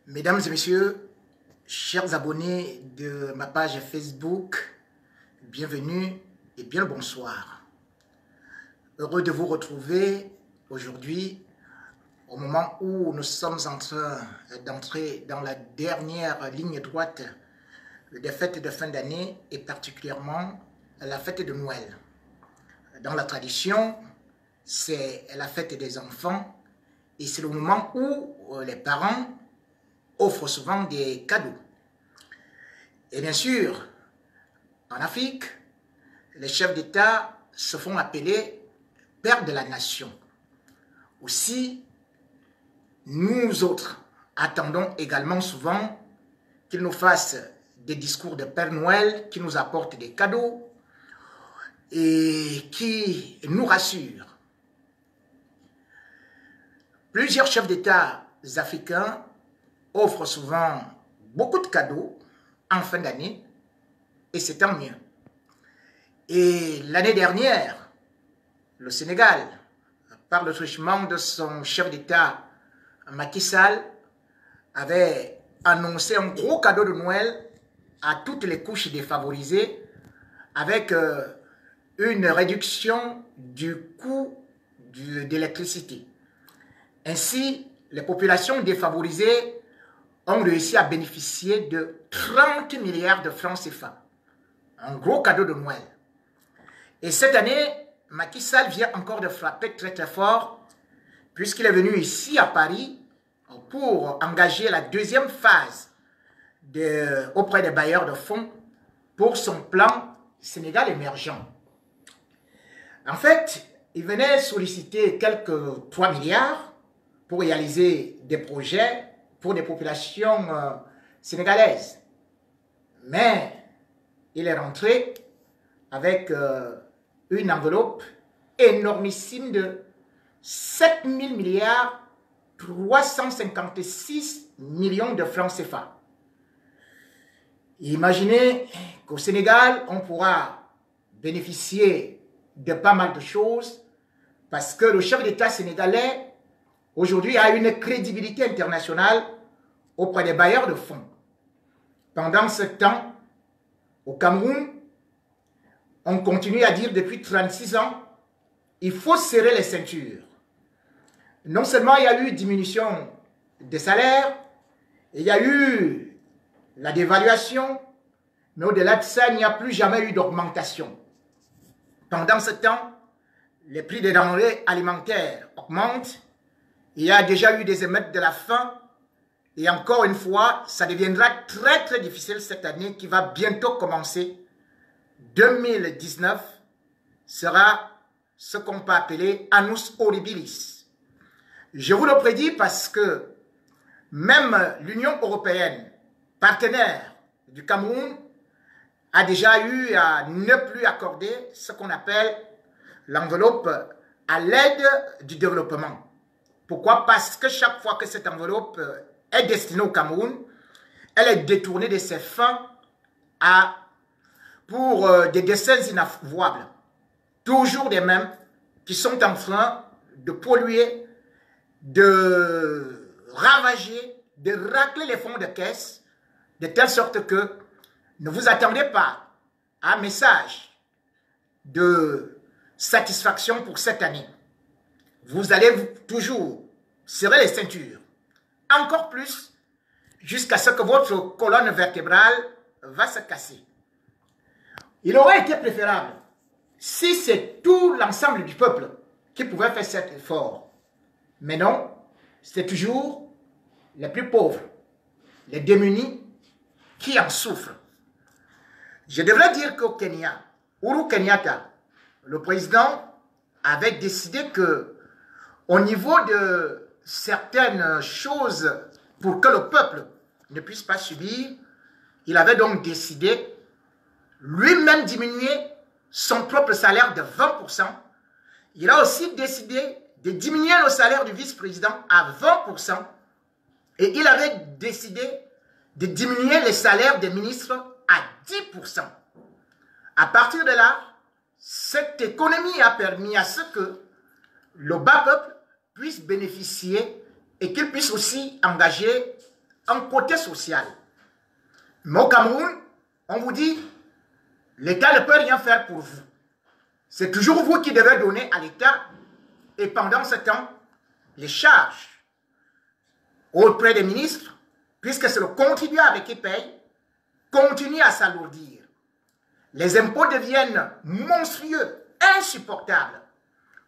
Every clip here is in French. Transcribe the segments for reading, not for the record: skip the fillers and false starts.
Mesdames et messieurs, chers abonnés de ma page Facebook, bienvenue et bien le bonsoir. Heureux de vous retrouver aujourd'hui au moment où nous sommes en train d'entrer dans la dernière ligne droite des fêtes de fin d'année et particulièrement la fête de Noël. Dans la tradition, c'est la fête des enfants et c'est le moment où les parents offrent souvent des cadeaux. Et bien sûr, en Afrique, les chefs d'État se font appeler pères de la nation. Aussi, nous autres attendons également souvent qu'ils nous fassent des discours de Père Noël, qui nous apportent des cadeaux et qui nous rassurent. Plusieurs chefs d'État africains offrent souvent beaucoup de cadeaux en fin d'année et c'est tant mieux. Et l'année dernière, le Sénégal, par le truchement de son chef d'État Macky Sall, avait annoncé un gros cadeau de Noël à toutes les couches défavorisées avec une réduction du coût de l'électricité. Ainsi, les populations défavorisées ont réussi à bénéficier de 30 milliards de francs CFA. Un gros cadeau de Noël. Et cette année, Macky Sall vient encore de frapper très très fort puisqu'il est venu ici à Paris pour engager la deuxième phase auprès des bailleurs de fonds pour son plan Sénégal émergent. En fait, il venait solliciter quelques 3 milliards pour réaliser des projets pour des populations sénégalaises. Mais il est rentré avec une enveloppe énormissime de 7 000 milliards 356 millions de francs CFA. Imaginez qu'au Sénégal, on pourra bénéficier de pas mal de choses parce que le chef d'État sénégalais aujourd'hui a une crédibilité internationale auprès des bailleurs de fonds. Pendant ce temps, au Cameroun, on continue à dire depuis 36 ans, il faut serrer les ceintures. Non seulement il y a eu diminution des salaires, il y a eu la dévaluation, mais au-delà de ça, il n'y a plus jamais eu d'augmentation. Pendant ce temps, les prix des denrées alimentaires augmentent. Il y a déjà eu des émeutes de la faim. Et encore une fois, ça deviendra très très difficile cette année qui va bientôt commencer. 2019 sera ce qu'on peut appeler Annus Horribilis. Je vous le prédis parce que même l'Union européenne, partenaire du Cameroun, a déjà eu à ne plus accorder ce qu'on appelle l'enveloppe à l'aide du développement. Pourquoi? Parce que chaque fois que cette enveloppe est destinée au Cameroun, elle est détournée de ses fins pour des dessins inavouables. Toujours des mêmes qui sont en train de polluer, de ravager, de racler les fonds de caisse, de telle sorte que ne vous attendez pas à un message de satisfaction pour cette année. Vous allez toujours serrer les ceintures, encore plus, jusqu'à ce que votre colonne vertébrale va se casser. Il aurait été préférable si c'est tout l'ensemble du peuple qui pouvait faire cet effort. Mais non, c'est toujours les plus pauvres, les démunis qui en souffrent. Je devrais dire qu'au Kenya, Uhuru Kenyatta, le président, avait décidé que au niveau de certaines choses pour que le peuple ne puisse pas subir, il avait donc décidé lui-même diminuer son propre salaire de 20%. Il a aussi décidé de diminuer le salaire du vice-président à 20%. Et il avait décidé de diminuer les salaires des ministres à 10%. À partir de là, cette économie a permis à ce que le bas peuple puisse bénéficier et qu'il puisse aussi engager en côté social. Mais au Cameroun, on vous dit, l'État ne peut rien faire pour vous. C'est toujours vous qui devez donner à l'État. Et pendant ce temps, les charges auprès des ministres, puisque c'est le contribuable qui paye, continuent à s'alourdir. Les impôts deviennent monstrueux, insupportables.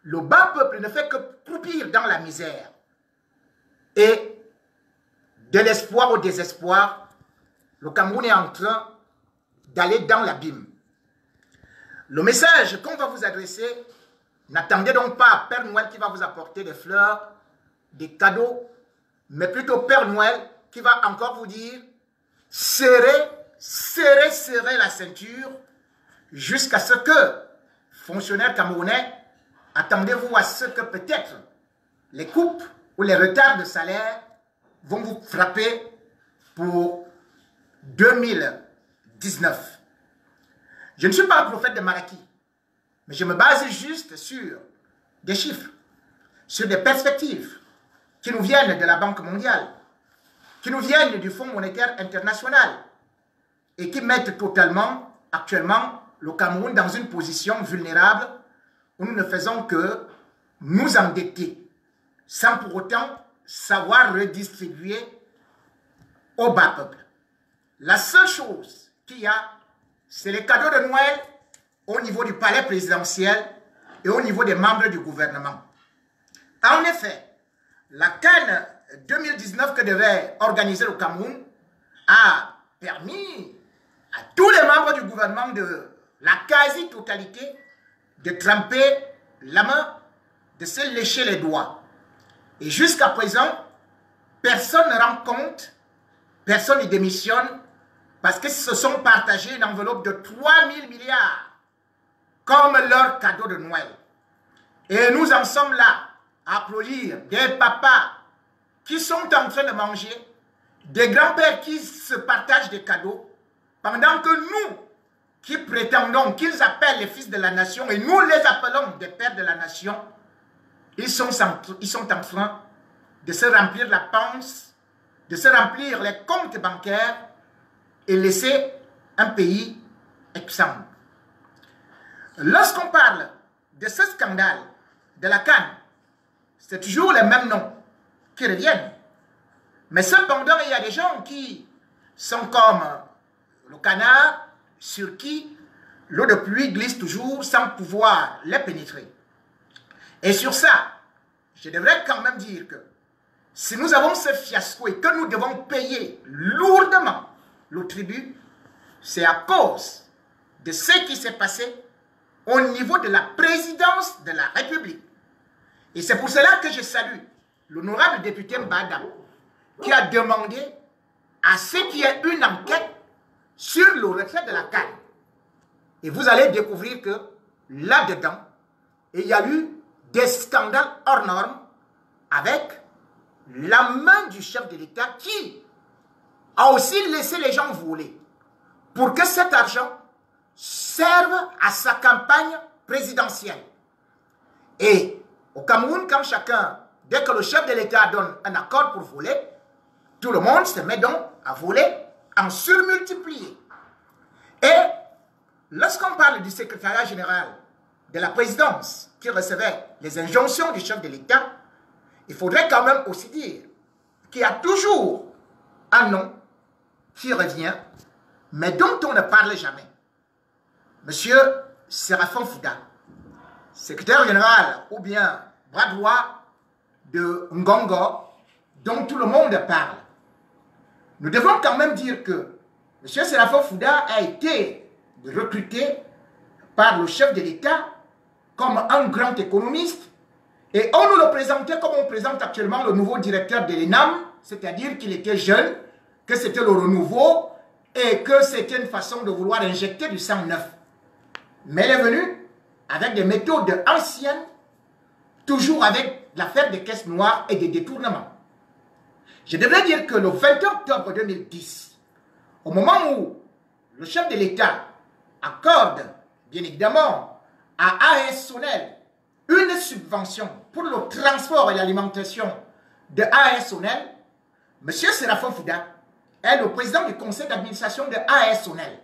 Le bas peuple ne fait que croupir dans la misère. Et de l'espoir au désespoir, le Cameroun est en train d'aller dans l'abîme. Le message qu'on va vous adresser, n'attendez donc pas Père Noël qui va vous apporter des fleurs, des cadeaux, mais plutôt Père Noël qui va encore vous dire serrez la ceinture jusqu'à ce que, fonctionnaires camerounais, attendez-vous à ce que peut-être les coupes ou les retards de salaire vont vous frapper pour 2019. Je ne suis pas un prophète de Malachie, mais je me base juste sur des chiffres, sur des perspectives qui nous viennent de la Banque mondiale, qui nous viennent du Fonds monétaire international et qui mettent totalement, actuellement, le Cameroun dans une position vulnérable où nous ne faisons que nous endetter sans pour autant savoir redistribuer au bas peuple. La seule chose qu'il y a, c'est les cadeaux de Noël au niveau du palais présidentiel et au niveau des membres du gouvernement. En effet, la CAN 2019 que devait organiser le Cameroun a permis à tous les membres du gouvernement de la quasi-totalité de tremper la main, de se lécher les doigts. Et jusqu'à présent, personne ne rend compte, personne ne démissionne, parce qu'ils se sont partagés une enveloppe de 3 000 milliards comme leur cadeau de Noël. Et nous en sommes là à applaudir des papas qui sont en train de manger, des grands-pères qui se partagent des cadeaux, pendant que nous, qui prétendons qu'ils appellent les fils de la nation, et nous les appelons des pères de la nation, ils sont en train de se remplir la panse, de se remplir les comptes bancaires et laisser un pays exsangue. Lorsqu'on parle de ce scandale de la CAN, c'est toujours les mêmes noms qui reviennent. Mais cependant, il y a des gens qui sont comme le canard sur qui l'eau de pluie glisse toujours sans pouvoir les pénétrer. Et sur ça, je devrais quand même dire que si nous avons ce fiasco et que nous devons payer lourdement le tribut, c'est à cause de ce qui s'est passé au niveau de la présidence de la République. Et c'est pour cela que je salue l'honorable député Mbada qui a demandé à ce qu'il y ait une enquête sur le retrait de la CAN. Et vous allez découvrir que là-dedans, il y a eu des scandales hors normes avec la main du chef de l'État qui a aussi laissé les gens voler pour que cet argent serve à sa campagne présidentielle. Et au Cameroun, quand chacun, dès que le chef de l'État donne un accord pour voler, tout le monde se met donc à voler en surmultiplié. Et lorsqu'on parle du secrétariat général de la présidence qui recevait les injonctions du chef de l'État, il faudrait quand même aussi dire qu'il y a toujours un nom qui revient, mais dont on ne parle jamais. Monsieur Séraphin Fouda, secrétaire général ou bien bras droit de Ngongo, dont tout le monde parle. Nous devons quand même dire que monsieur Séraphin Fouda a été recruté par le chef de l'État comme un grand économiste et on nous le présentait comme on présente actuellement le nouveau directeur de l'ENAM, c'est-à-dire qu'il était jeune, que c'était le renouveau et que c'était une façon de vouloir injecter du sang neuf. Mais il est venu avec des méthodes anciennes, toujours avec l'affaire des caisses noires et des détournements. Je devrais dire que le 20 octobre 2010, au moment où le chef de l'État accorde, bien évidemment, à AS Sonel une subvention pour le transport et l'alimentation de AS Sonel, Monsieur Séraphin Fouda est le président du conseil d'administration de AS Sonel.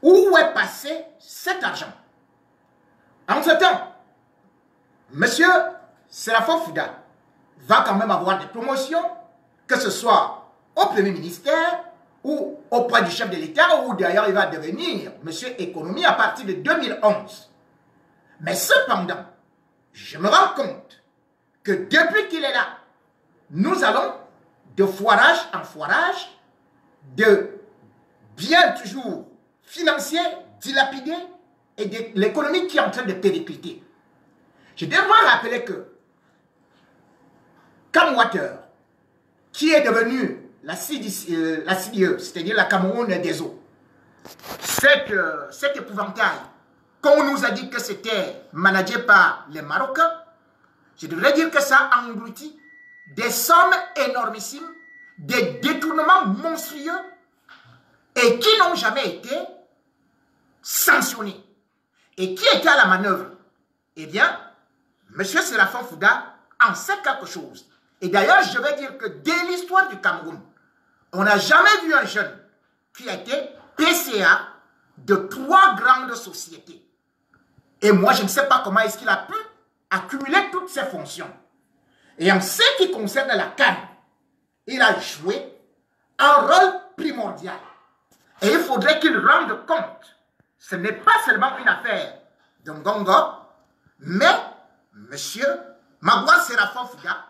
Où est passé cet argent? Entre-temps, monsieur Séraphin Fouda va quand même avoir des promotions, que ce soit au Premier ministère ou auprès du chef de l'État, ou d'ailleurs il va devenir monsieur économie à partir de 2011. Mais cependant, je me rends compte que depuis qu'il est là, nous allons de foirage en foirage, de biens toujours financiers dilapidés et de l'économie qui est en train de péricliter. Je devrais rappeler que Camwater, qui est devenu la CDE, c'est-à-dire la Cameroun des eaux, cet épouvantail qu'on nous a dit que c'était managé par les Marocains, je devrais dire que ça a englouti des sommes énormissimes, des détournements monstrueux et qui n'ont jamais été sanctionnés. Et qui était à la manœuvre? Eh bien, M. Séraphin Fouda en sait quelque chose. Et d'ailleurs, je vais dire que dès l'histoire du Cameroun, on n'a jamais vu un jeune qui a été PCA de 3 grandes sociétés. Et moi, je ne sais pas comment est-ce qu'il a pu accumuler toutes ces fonctions. Et en ce qui concerne la CAN, il a joué un rôle primordial. Et il faudrait qu'il rende compte. Ce n'est pas seulement une affaire de Ngongo, mais monsieur Magua Séraphin Fouda,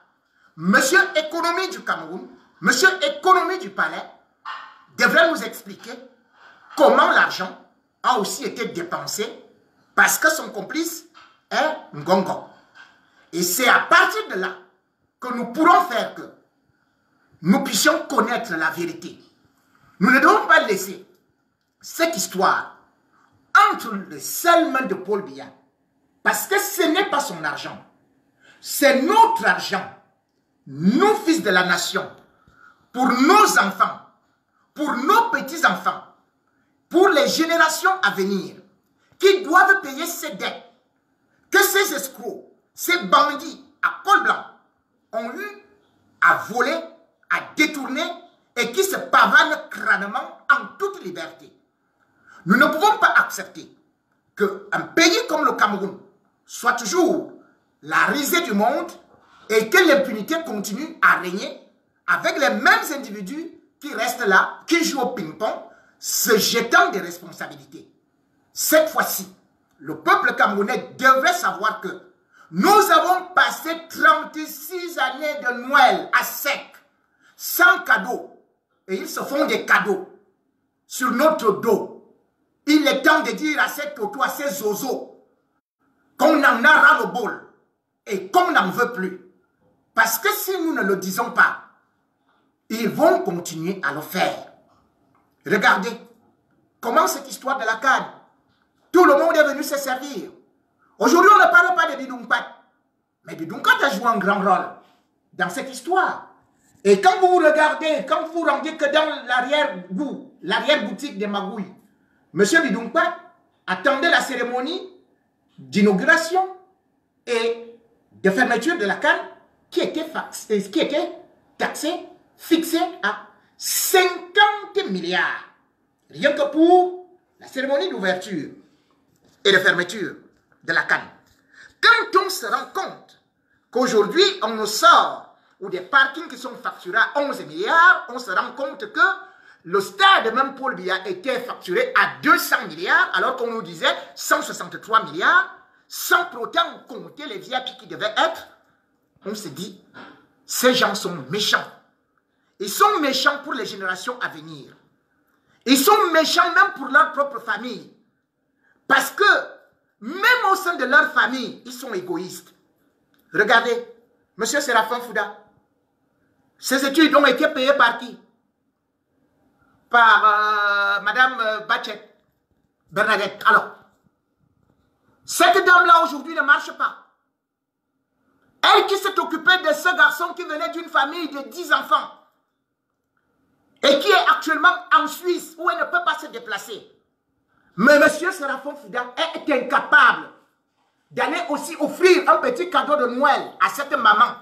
monsieur économie du Cameroun, monsieur économie du palais, devrait nous expliquer comment l'argent a aussi été dépensé parce que son complice est Ngongo. Et c'est à partir de là que nous pourrons faire que nous puissions connaître la vérité. Nous ne devons pas laisser cette histoire entre les seules mains de Paul Biya, parce que ce n'est pas son argent, c'est notre argent, nous fils de la nation, pour nos enfants, pour nos petits-enfants, pour les générations à venir, qui doivent payer ces dettes que ces escrocs, ces bandits à col blanc ont eu à voler, à détourner et qui se pavanent crânement en toute liberté. Nous ne pouvons pas accepter qu'un pays comme le Cameroun soit toujours la risée du monde et que l'impunité continue à régner avec les mêmes individus qui restent là, qui jouent au ping-pong, se jetant des responsabilités. Cette fois-ci, le peuple camerounais devrait savoir que nous avons passé 36 années de Noël à sec, sans cadeaux, et ils se font des cadeaux sur notre dos. Il est temps de dire à ces totos, à ces zozos, qu'on en a ras le bol et qu'on n'en veut plus. Parce que si nous ne le disons pas, ils vont continuer à le faire. Regardez comment cette histoire de la canne, tout le monde est venu se servir. Aujourd'hui, on ne parle pas de Bidounkpat, mais Bidounkpat a joué un grand rôle dans cette histoire. Et quand vous regardez, quand vous rendez que dans l'arrière-boutique des magouilles, M. Bidounkpat attendait la cérémonie d'inauguration et de fermeture de la canne qui était taxée, fixée à 50 milliards. Rien que pour la cérémonie d'ouverture et de fermeture de la canne. Quand on se rend compte qu'aujourd'hui, on nous sort ou des parkings qui sont facturés à 11 milliards, on se rend compte que le stade, même Paul Biya, était facturé à 200 milliards, alors qu'on nous disait 163 milliards, sans pour autant compter les VIP qui devaient être. On se dit, ces gens sont méchants. Ils sont méchants pour les générations à venir. Ils sont méchants même pour leur propre famille. Parce que, même au sein de leur famille, ils sont égoïstes. Regardez, M. Séraphin Fouda, ses études ont été payées par qui? Par Madame Bachet, Bernadette. Alors, cette dame-là aujourd'hui ne marche pas. Elle qui s'est occupée de ce garçon qui venait d'une famille de 10 enfants et qui est actuellement en Suisse où elle ne peut pas se déplacer. Mais M. Séraphin Fouda est incapable d'aller aussi offrir un petit cadeau de Noël à cette maman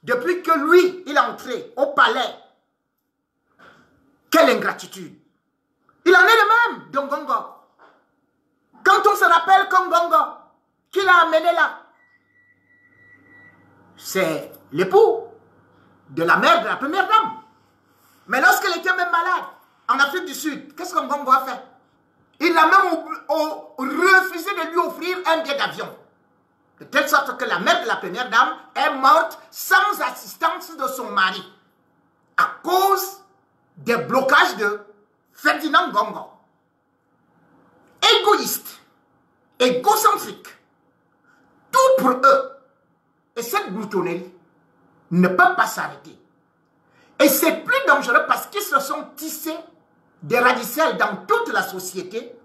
depuis que lui, il est entré au palais. Quelle ingratitude. Il en est le même de Ngongo. Quand on se rappelle Ngongo, qui l'a amené là, c'est l'époux de la mère de la première dame. Mais lorsqu'elle était même malade, en Afrique du Sud, qu'est-ce que Ngongo a fait? Il a même refusé de lui offrir un billet d'avion. De telle sorte que la mère de la première dame est morte sans assistance de son mari. À cause des blocages de Ferdinand Ngongo. Égoïste, égocentrique, tout pour eux. Et cette gloutonnerie ne peut pas s'arrêter. Et c'est plus dangereux parce qu'ils se sont tissés des radicelles dans toute la société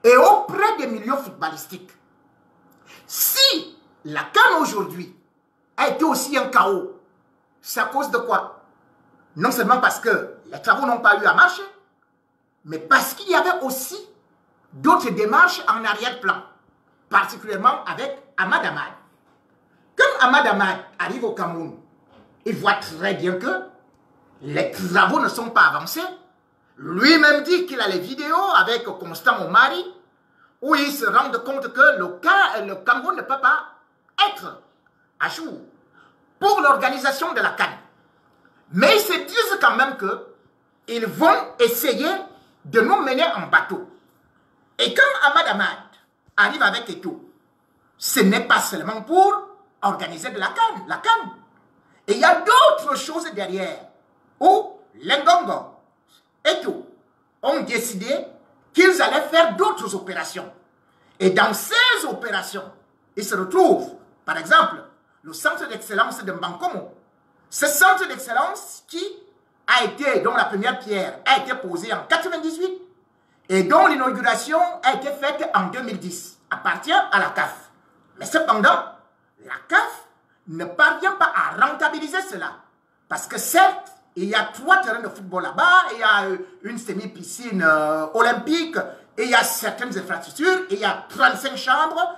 et auprès des milieux footballistiques. Si la CAN aujourd'hui a été aussi un chaos, c'est à cause de quoi? Non seulement parce que les travaux n'ont pas eu à marcher, mais parce qu'il y avait aussi d'autres démarches en arrière-plan, particulièrement avec Ahmad Ahmad. Quand Ahmad Ahmad arrive au Cameroun, il voit très bien que les travaux ne sont pas avancés. Lui-même dit qu'il a les vidéos avec Constant Omari, où il se rend compte que le Cameroun ne peut pas être à jour pour l'organisation de la CAN. Mais ils se disent quand même qu'ils vont essayer de nous mener en bateau. Et quand Ahmad Ahmad arrive avec Eto'o, ce n'est pas seulement pour organiser de la CAN. Et il y a d'autres choses derrière, où les Ngongo et Eto'o ont décidé qu'ils allaient faire d'autres opérations. Et dans ces opérations, ils se retrouvent, par exemple, le centre d'excellence de Mbankomo. Ce centre d'excellence dont la première pierre a été posée en 1998 et dont l'inauguration a été faite en 2010, appartient à la CAF. Mais cependant, la CAF ne parvient pas à rentabiliser cela. Parce que certes, il y a 3 terrains de football là-bas, il y a une semi-piscine olympique, et il y a certaines infrastructures, et il y a 35 chambres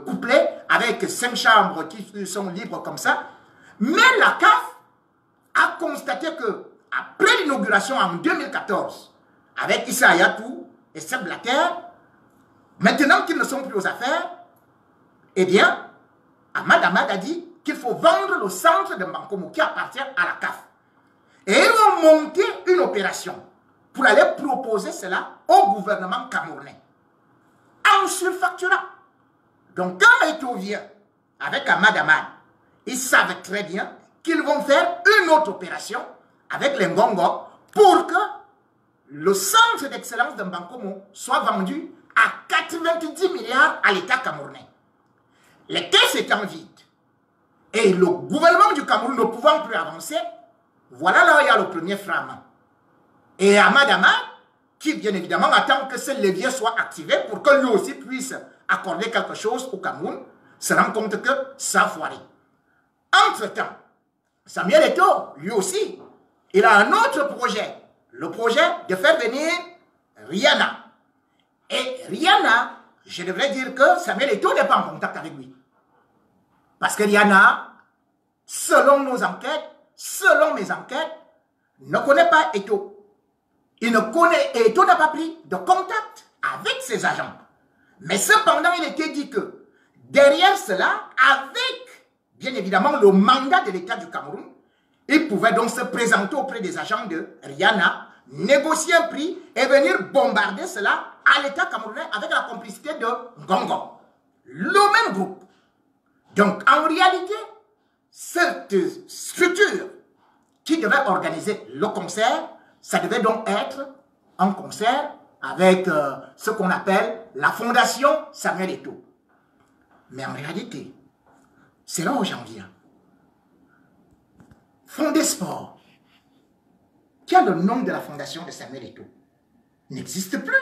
couplées avec 5 chambres qui sont libres comme ça. Mais la CAF a constaté que, après l'inauguration en 2014, avec Issa Hayatou et Seb Blatter, maintenant qu'ils ne sont plus aux affaires, eh bien, Ahmad Ahmad a dit qu'il faut vendre le centre de Mbankomo qui appartient à la CAF. Et ils ont monté une opération pour aller proposer cela au gouvernement camerounais en surfacturant. Donc quand Eto'o vient avec Ahmad Ahmad, ils savent très bien qu'ils vont faire une autre opération avec les Ngongo pour que le centre d'excellence de Mbankomo soit vendu à 90 milliards à l'État camerounais. Les caisses étant vides et le gouvernement du Cameroun ne pouvant plus avancer, voilà là où il y a le premier frame. Et Ahmad Ahmad, qui bien évidemment attend que ce levier soit activé pour que lui aussi puisse accorder quelque chose au Cameroun, se rend compte que ça a foiré. Entre-temps, Samuel Eto'o, lui aussi, il a un autre projet. Le projet de faire venir Rihanna. Et Rihanna, je devrais dire que Samuel Eto'o n'est pas en contact avec lui. Parce que Rihanna, selon nos enquêtes, selon mes enquêtes, ne connaît pas Eto'o. Eto'o n'a pas pris de contact avec ses agents. Mais cependant, il était dit que derrière cela, avec bien évidemment le mandat de l'État du Cameroun, il pouvait donc se présenter auprès des agents de Rihanna, négocier un prix et venir bombarder cela à l'État camerounais avec la complicité de Ngongo. Le même groupe. Donc en réalité, cette structure qui devait organiser le concert, ça devait donc être un concert avec ce qu'on appelle la Fondation Samuel Eto'o. Mais en réalité, c'est là où j'en viens. Fondé Sport, qui a le nom de la fondation de Samuel Eto'o, n'existe plus.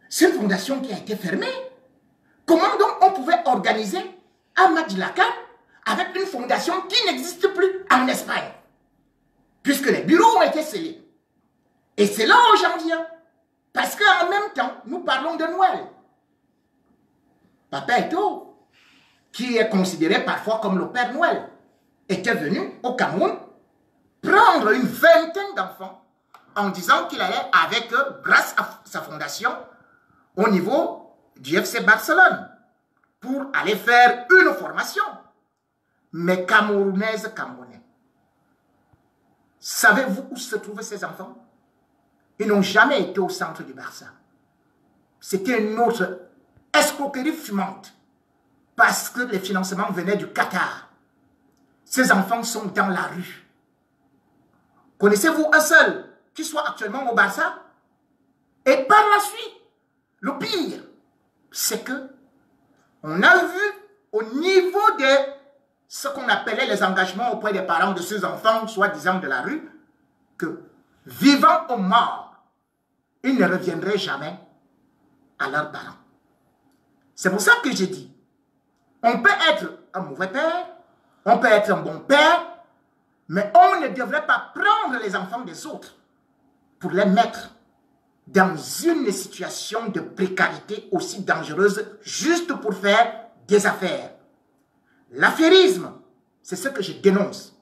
C'est une fondation qui a été fermée. Comment donc on pouvait organiser un match de la CAN avec une fondation qui n'existe plus en Espagne? Puisque les bureaux ont été scellés. Et c'est là où j'en viens. Parce qu'en même temps, nous parlons de Noël. Papa Eto'o, qui est considéré parfois comme le Père Noël, était venu au Cameroun prendre une vingtaine d'enfants en disant qu'il allait avec eux, grâce à sa fondation, au niveau du FC Barcelone, pour aller faire une formation. Mais Camerounaises, Camerounais, savez-vous où se trouvaient ces enfants? Ils n'ont jamais été au centre du Barça. C'était une autre escroquerie fumante, parce que les financements venaient du Qatar. Ces enfants sont dans la rue. Connaissez-vous un seul qui soit actuellement au Barça? Et par la suite, le pire, c'est que on a vu au niveau de ce qu'on appelait les engagements auprès des parents de ces enfants, soi-disant de la rue, que vivant ou morts, ils ne reviendraient jamais à leurs parents. C'est pour ça que j'ai dit, on peut être un mauvais père, on peut être un bon père, mais on ne devrait pas prendre les enfants des autres pour les mettre dans une situation de précarité aussi dangereuse juste pour faire des affaires. L'affairisme, c'est ce que je dénonce.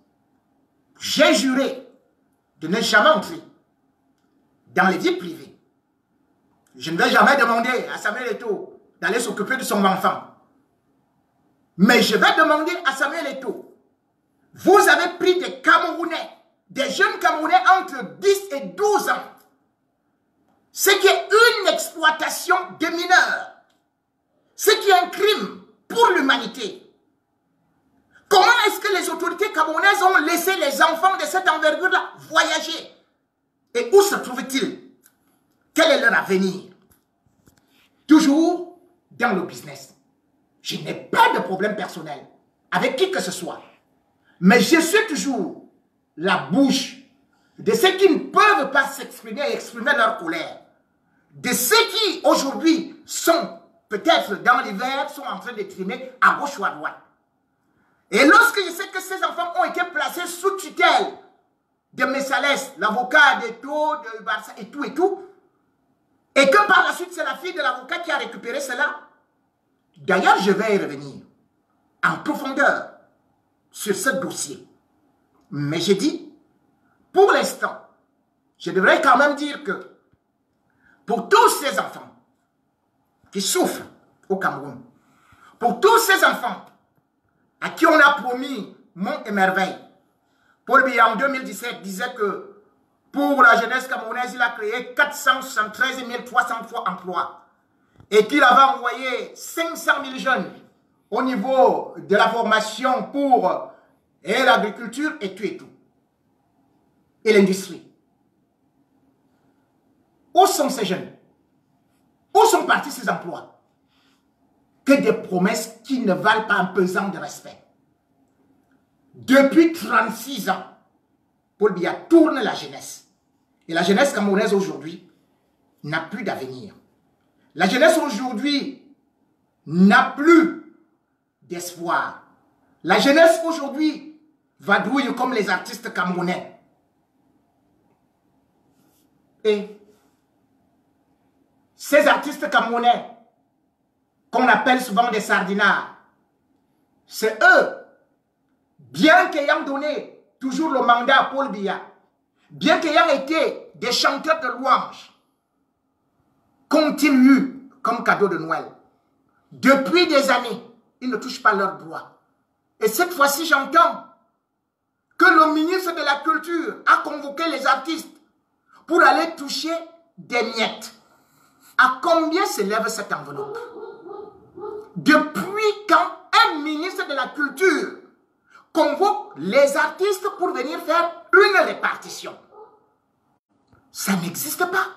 J'ai juré de ne jamais entrer dans les vies privées. Je ne vais jamais demander à Samuel Eto'o d'aller s'occuper de son enfant. Mais je vais demander à Samuel Eto'o, vous avez pris des Camerounais, des jeunes Camerounais entre 10 et 12 ans, ce qui est une exploitation des mineurs, ce qui est un crime pour l'humanité. Comment est-ce que les autorités camerounaises ont laissé les enfants de cette envergure-là voyager? Et où se trouvent-ils? Quel est leur avenir? Toujours dans le business. Je n'ai pas de problème personnel avec qui que ce soit. Mais je suis toujours la bouche de ceux qui ne peuvent pas s'exprimer et exprimer leur colère. De ceux qui, aujourd'hui, sont peut-être dans l'hiver, sont en train de trimer à gauche ou à droite. Et lorsque je sais que ces enfants ont été placés sous tutelle de Messalès, l'avocat d'Eto'o, de Barça et tout, et que par la suite, c'est la fille de l'avocat qui a récupéré cela. D'ailleurs, je vais y revenir en profondeur sur ce dossier. Mais j'ai dit, pour l'instant, je devrais quand même dire que pour tous ces enfants qui souffrent au Cameroun, pour tous ces enfants à qui on a promis Monts et Merveilles, Paul Biya en 2017 disait que pour la jeunesse camerounaise, il a créé 473 303 emplois et qu'il avait envoyé 500 000 jeunes au niveau de la formation pour l'agriculture et tout. Et l'industrie. Où sont ces jeunes? Où sont partis ces emplois? Que des promesses qui ne valent pas un pesant de respect. Depuis 36 ans, Paul Biya tourne la jeunesse. Et la jeunesse camerounaise aujourd'hui n'a plus d'avenir. La jeunesse aujourd'hui n'a plus d'espoir. La jeunesse aujourd'hui vadrouille comme les artistes camerounais. Et ces artistes camerounais, qu'on appelle souvent des sardinards, c'est eux, bien qu'ayant donné toujours le mandat à Paul Biya, bien qu'ayant été des chanteurs de louanges, continuent comme cadeau de Noël. Depuis des années, ils ne touchent pas leurs droits. Et cette fois-ci, j'entends que le ministre de la Culture a convoqué les artistes pour aller toucher des miettes. À combien s'élève cette enveloppe? Depuis quand un ministre de la Culture convoque les artistes pour venir faire une répartition? Ça n'existe pas.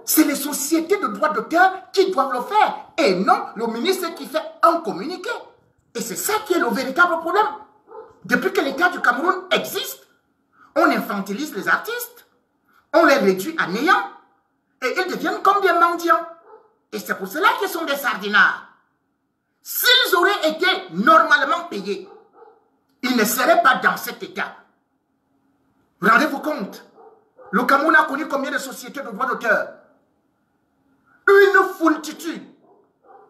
C'est les sociétés de droits d'auteur qui doivent le faire et non le ministre qui fait un communiqué. Et c'est ça qui est le véritable problème. Depuis que l'État du Cameroun existe, on infantilise les artistes, on les réduit à néant et ils deviennent comme des mendiants. Et c'est pour cela qu'ils sont des sardinards. S'ils auraient été normalement payés, ils ne seraient pas dans cet état. Rendez-vous compte, le Cameroun a connu combien de sociétés de droits d'auteur? Une foultitude.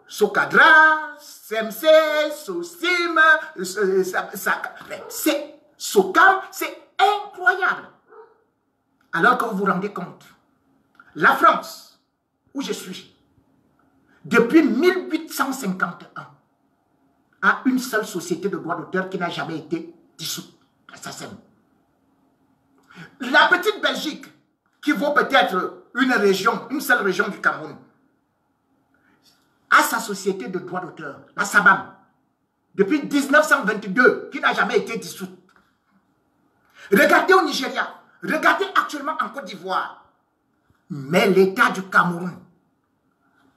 Socadra, CMC, Sosim, Socam, c'est incroyable. Alors que vous vous rendez compte, la France, où je suis, depuis 1851, a une seule société de droit d'auteur qui n'a jamais été dissoute. La petite Belgique, qui vaut peut-être une région, une seule région du Cameroun, a sa société de droit d'auteur, la SABAM, depuis 1922, qui n'a jamais été dissoute. Regardez au Nigeria, regardez actuellement en Côte d'Ivoire. Mais l'État du Cameroun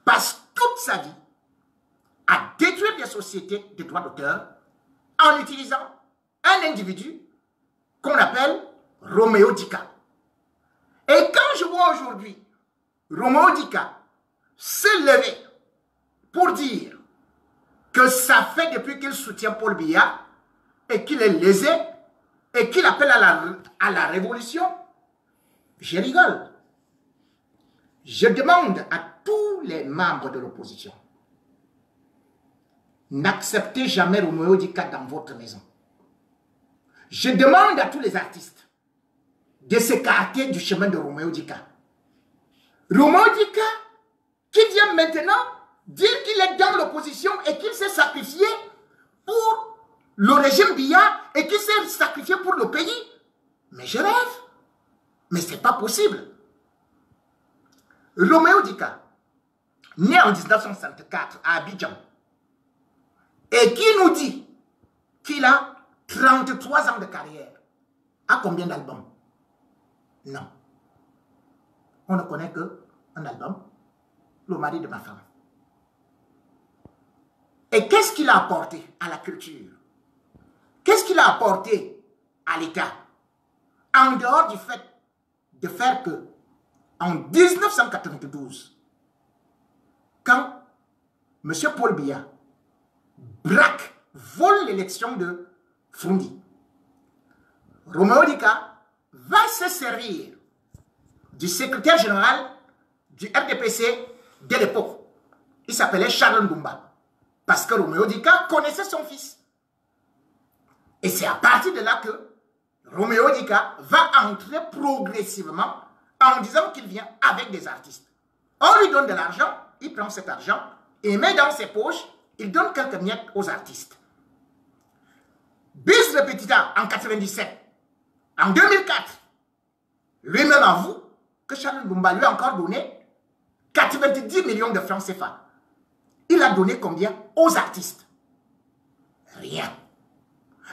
passe toute sa vie à détruire des sociétés de droit d'auteur en utilisant un individu qu'on appelle Roméo Dika. Et quand je vois aujourd'hui Roméo Dika se lever pour dire que ça fait depuis qu'il soutient Paul Biya et qu'il est lésé et qu'il appelle à la révolution, je rigole. Je demande à tous les membres de l'opposition, n'acceptez jamais Roméo Dika dans votre maison. Je demande à tous les artistes de s'écarter du chemin de Roméo Dika. Roméo Dika, qui vient maintenant dire qu'il est dans l'opposition et qu'il s'est sacrifié pour le régime Biya et qu'il s'est sacrifié pour le pays. Mais je rêve. Mais ce n'est pas possible. Roméo Dika, né en 1964 à Abidjan, et qui nous dit qu'il a 33 ans de carrière, a combien d'albums? Non. On ne connaît qu'un album, Le mari de ma femme. Et qu'est-ce qu'il a apporté à la culture? Qu'est-ce qu'il a apporté à l'État? En dehors du fait de faire que, en 1992, quand M. Paul Biya braque, vole l'élection de Frundi, Roméo Dika va se servir du secrétaire général du RDPC de l'époque. Il s'appelait Charles Ndumba. Parce que Roméo Dika connaissait son fils. Et c'est à partir de là que Roméo Dika va entrer progressivement en disant qu'il vient avec des artistes. On lui donne de l'argent, il prend cet argent et met dans ses poches, il donne quelques miettes aux artistes. Bis le Petita en 97, en 2004, lui-même avoue que Charles Ndumba lui a encore donné 90 millions de francs CFA. Il a donné combien aux artistes? Rien.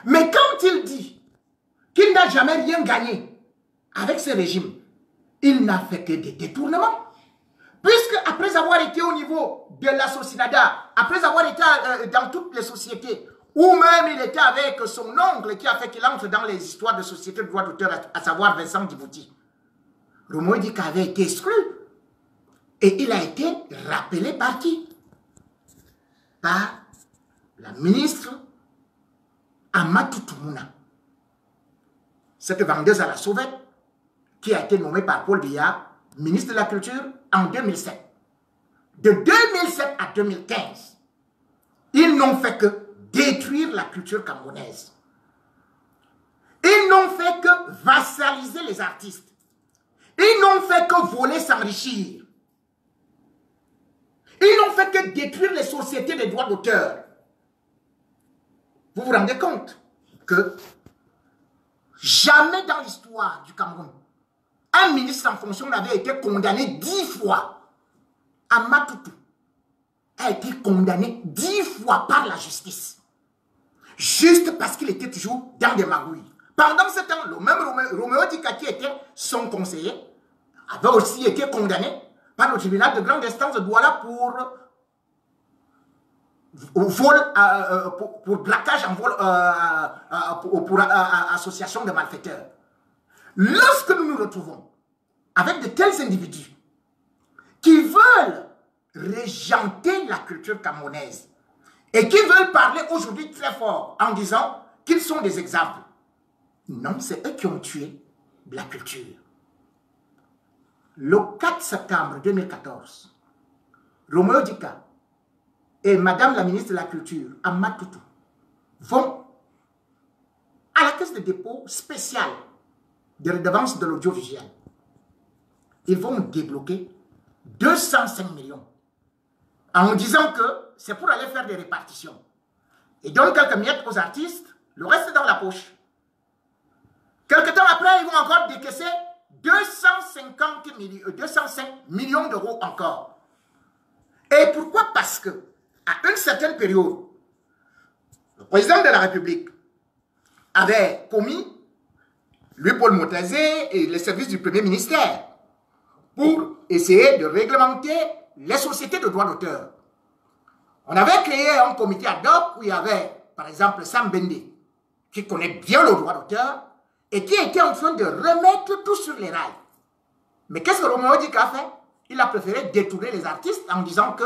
Mais quand il dit qu'il n'a jamais rien gagné avec ce régime, il n'a fait que des détournements. Puisque après avoir été au niveau de la Socinada, après avoir été dans toutes les sociétés, ou même il était avec son oncle qui a fait qu'il entre dans les histoires de sociétés de droit d'auteur, à savoir Vincent Djibouti, Roméo Dika avait été exclu. Et il a été rappelé par qui? Par la ministre Amatou Toumouna, cette vendeuse à la sauvette qui a été nommée par Paul Biya ministre de la Culture en 2007. De 2007 à 2015, ils n'ont fait que détruire la culture camerounaise. Ils n'ont fait que vassaliser les artistes. Ils n'ont fait que voler, s'enrichir. Ils n'ont fait que détruire les sociétés des droits d'auteur. Vous vous rendez compte que jamais dans l'histoire du Cameroun, un ministre en fonction n'avait été condamné 10 fois. Amatoutou a été condamné 10 fois par la justice. Juste parce qu'il était toujours dans des magouilles. Pendant ce temps, le même Roméo Dika, qui était son conseiller, avait aussi été condamné par le tribunal de grande instance de Douala pour vol, pour braquage en vol, pour association de malfaiteurs. Lorsque nous nous retrouvons avec de tels individus qui veulent régenter la culture camerounaise et qui veulent parler aujourd'hui très fort en disant qu'ils sont des exemples, non, c'est eux qui ont tué la culture. Le 4 septembre 2014, Roméo Dika et Madame la ministre de la Culture, Amma Toutou, vont à la caisse de dépôt spéciale de redevance de l'audiovisuel. Ils vont débloquer 205 millions en disant que c'est pour aller faire des répartitions. Ils donnent quelques miettes aux artistes, le reste est dans la poche. Quelque temps après, ils vont encore décaisser 205 millions d'euros encore. Et pourquoi? Parce que, à une certaine période, le président de la République avait commis, lui Paul Motazé et les services du Premier ministère, pour essayer de réglementer les sociétés de droits d'auteur. On avait créé un comité ad hoc où il y avait, par exemple, Sam Bende, qui connaît bien le droit d'auteur, et qui était en train de remettre tout sur les rails. Mais qu'est-ce que Roméo Dika a fait? Il a préféré détourner les artistes en disant que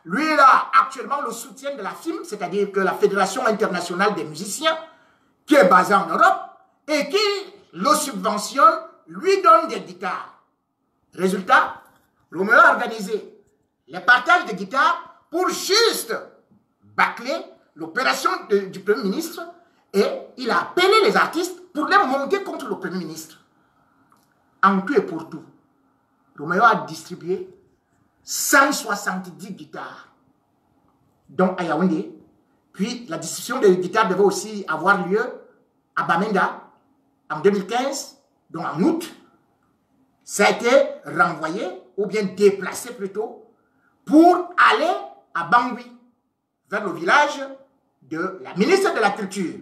lui, il a actuellement le soutien de la FIM, c'est-à-dire que la Fédération internationale des musiciens, qui est basée en Europe, et qui le subventionne, lui donne des guitares. Résultat, Roméo a organisé les partages de guitares pour juste bâcler l'opération du Premier ministre, et il a appelé les artistes pour les monter contre le Premier ministre. En tout et pour tout, Roméo a distribué 170 guitares, dont à Yaoundé. Puis la distribution des guitares devait aussi avoir lieu à Bamenda en 2015, donc en août. Ça a été renvoyé, ou bien déplacé plutôt, pour aller à Bangui, vers le village de la ministre de la Culture.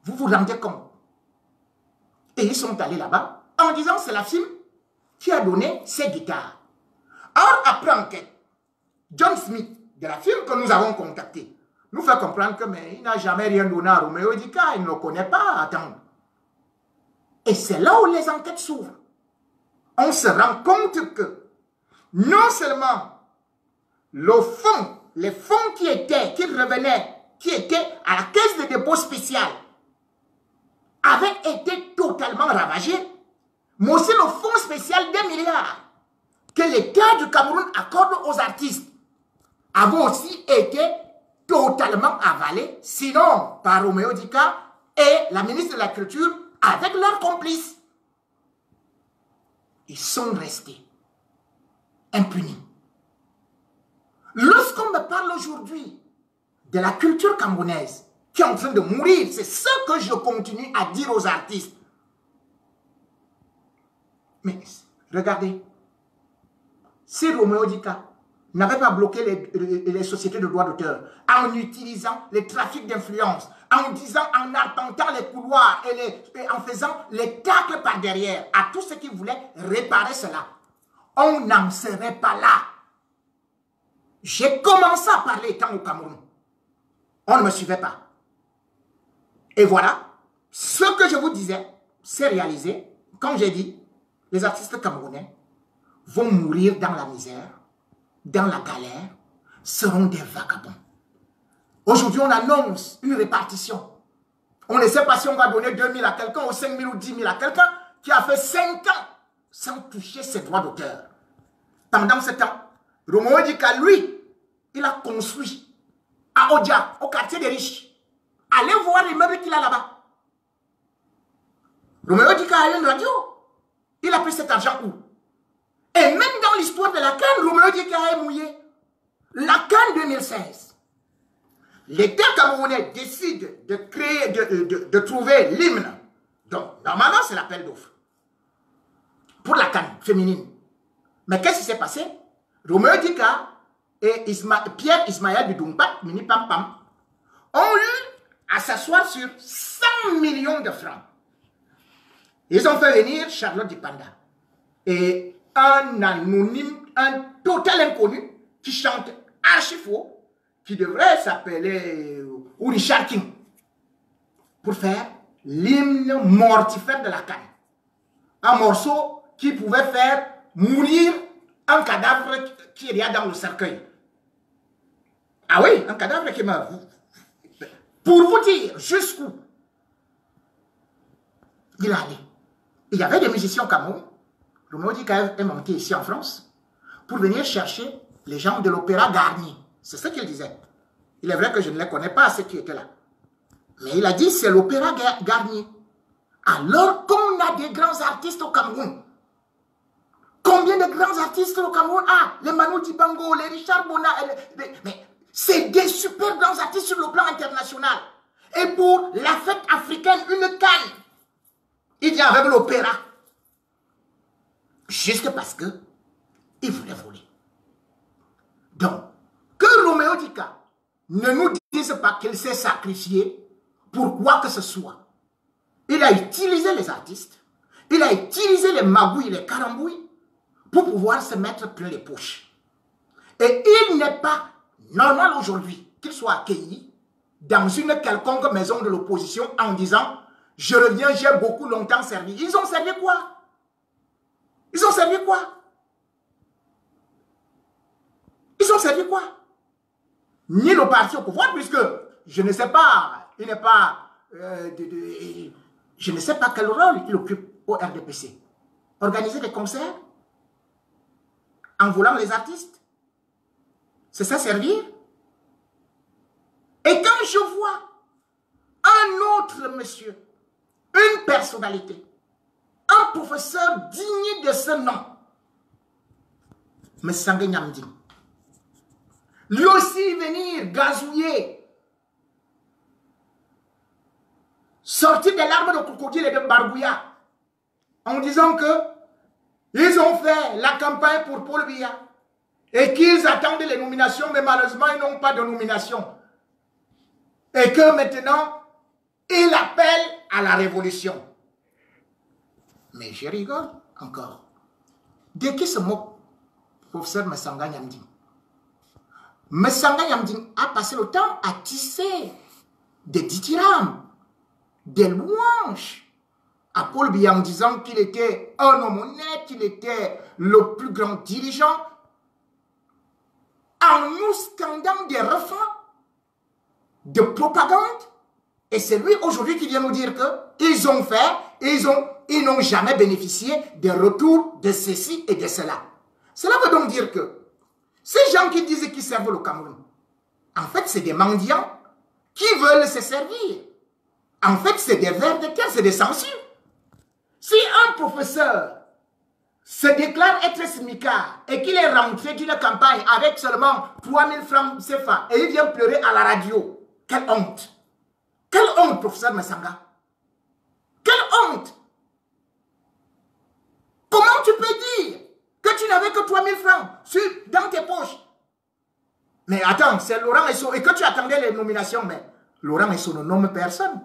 Vous vous rendez compte? Et ils sont allés là-bas en disant que c'est la FIM qui a donné ces guitares. Or, après enquête, John Smith de la FIM que nous avons contacté nous fait comprendre que mais il n'a jamais rien donné à Roméo Dika, il ne le connaît pas, attends. Et c'est là où les enquêtes s'ouvrent. On se rend compte que non seulement le fonds, les fonds qui revenaient, qui étaient à la caisse de dépôt spéciale, avaient été totalement ravagés, mais aussi le fonds spécial des milliards que l'État du Cameroun accorde aux artistes avaient aussi été totalement avalés, sinon par Roméo Dika et la ministre de la Culture avec leurs complices. Ils sont restés impunis. Lorsqu'on me parle aujourd'hui de la culture camerounaise qui est en train de mourir, c'est ce que je continue à dire aux artistes. Mais regardez, si Roméo Dika n'avait pas bloqué les sociétés de droits d'auteur en utilisant les trafics d'influence, en disant, en arpentant les couloirs et en faisant les tacles par derrière à tous ceux qui voulaient réparer cela, on n'en serait pas là. J'ai commencé à parler étant au Cameroun. On ne me suivait pas. Et voilà, ce que je vous disais, c'est réalisé. Comme j'ai dit, les artistes camerounais vont mourir dans la misère, dans la galère, seront des vagabonds. Aujourd'hui, on annonce une répartition. On ne sait pas si on va donner 2 000 à quelqu'un ou 5 000 ou 10 000 à quelqu'un qui a fait 5 ans sans toucher ses droits d'auteur. Pendant ce temps, Roméo Dika, lui, il a construit à Odia, au quartier des riches. Allez voir l'immeuble qu'il a là-bas. Roméo Dika a une radio. Il a pris cet argent où? Et même dans l'histoire de la CAN, Roméo Dika a mouillé. La CAN 2016. L'État camerounais décide de créer, de trouver l'hymne. Donc, normalement, c'est l'appel d'offres. Pour la CAN féminine. Mais qu'est-ce qui s'est passé? Roméo Dika et Pierre Ismaël Bidumpat, Mini Pam Pam, ont eu à s'asseoir sur 100 millions de francs. Ils ont fait venir Charlotte Dipanda et un anonyme, un total inconnu qui chante archi faux, qui devrait s'appeler Richard King, pour faire l'hymne mortifère de la CAN. Un morceau qui pouvait faire mourir un cadavre qui est dans le cercueil. Ah oui, un cadavre qui meurt. Pour vous dire jusqu'où il allait. Il y avait des musiciens au Cameroun. Roméo Dika est monté ici en France pour venir chercher les gens de l'Opéra Garnier. C'est ce qu'il disait. Il est vrai que je ne les connais pas, ceux qui étaient là. Mais il a dit, c'est l'opéra Garnier. Alors qu'on a des grands artistes au Cameroun. Combien de grands artistes au Cameroun? Ah, les Manu Dibango, les Richard Bona. Mais c'est des super grands artistes sur le plan international. Et pour la fête africaine, une canne. Il vient avec l'opéra. Juste parce que il voulait voler. Donc, que Roméo Dika ne nous dise pas qu'il s'est sacrifié pour quoi que ce soit. Il a utilisé les artistes, il a utilisé les magouilles, les carambouilles pour pouvoir se mettre plein les poches. Et il n'est pas normal aujourd'hui qu'il soit accueilli dans une quelconque maison de l'opposition en disant « Je reviens, j'ai beaucoup longtemps servi ». Ils ont servi quoi? Ils ont servi quoi? Ils ont servi quoi? Ni le parti au pouvoir, puisque je ne sais pas, il n'est pas, je ne sais pas quel rôle il occupe au RDPC. Organiser des concerts en volant les artistes, c'est ça servir? Et quand je vois un autre monsieur, une personnalité, un professeur digne de ce nom, M. Sangue Nyamding, lui aussi venir gazouiller, sortir des larmes de crocodile et de barbouilla, en disant que ils ont fait la campagne pour Paul Biya et qu'ils attendent les nominations, mais malheureusement ils n'ont pas de nomination. Et que maintenant, il appelle à la révolution. Mais je rigole encore. De qui se moque professeur Messanga Nyamding? Messanga Nyamding a passé le temps à tisser des dithyrambes, des louanges à Paul Biya en disant qu'il était un homme honnête, qu'il était le plus grand dirigeant, en nous scandant des refrains de propagande. Et c'est lui aujourd'hui qui vient nous dire qu'ils ont fait, ils n'ont jamais bénéficié des retours de ceci et de cela. Cela veut donc dire que ces gens qui disent qu'ils servent le Cameroun, en fait c'est des mendiants qui veulent se servir. En fait c'est des vers de terre, c'est des censures. Si un professeur se déclare être smicard et qu'il est rentré d'une campagne avec seulement 3000 francs CFA et il vient pleurer à la radio, quelle honte! Quelle honte, professeur Messanga! Quelle honte! Comment tu peux dire que tu n'avais que 3000 francs dans tes poches? Mais attends, c'est Laurent Esso, et que tu attendais les nominations, mais Laurent Esso ne nomme personne.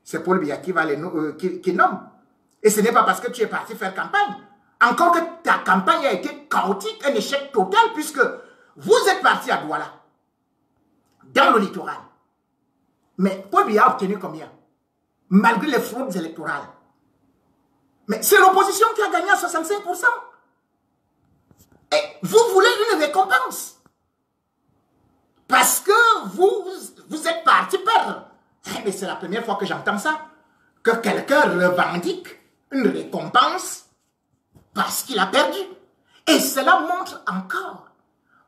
C'est Paul Biya qui va qui nomme. Et ce n'est pas parce que tu es parti faire campagne. Encore que ta campagne a été chaotique, un échec total, puisque vous êtes parti à Douala, dans le littoral. Mais Paul Biya a obtenu combien? Malgré les fraudes électorales. Mais c'est l'opposition qui a gagné à 65%. Et vous voulez une récompense. Parce que vous êtes parti perdre. Mais c'est la première fois que j'entends ça. Que quelqu'un revendique une récompense parce qu'il a perdu. Et cela montre encore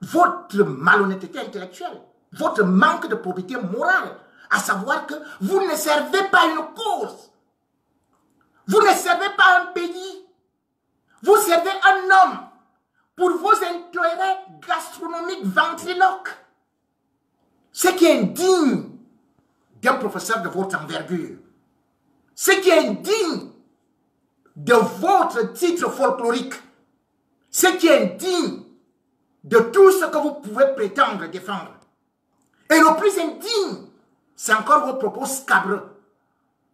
votre malhonnêteté intellectuelle, votre manque de probité morale, à savoir que vous ne servez pas une cause, vous ne servez pas un pays, vous servez un homme pour vos intérêts gastronomiques ventriloques. Ce qui est indigne d'un professeur de votre envergure, ce qui est indigne de votre titre folklorique, ce qui est indigne de tout ce que vous pouvez prétendre défendre. Et le plus indigne, c'est encore vos propos scabreux,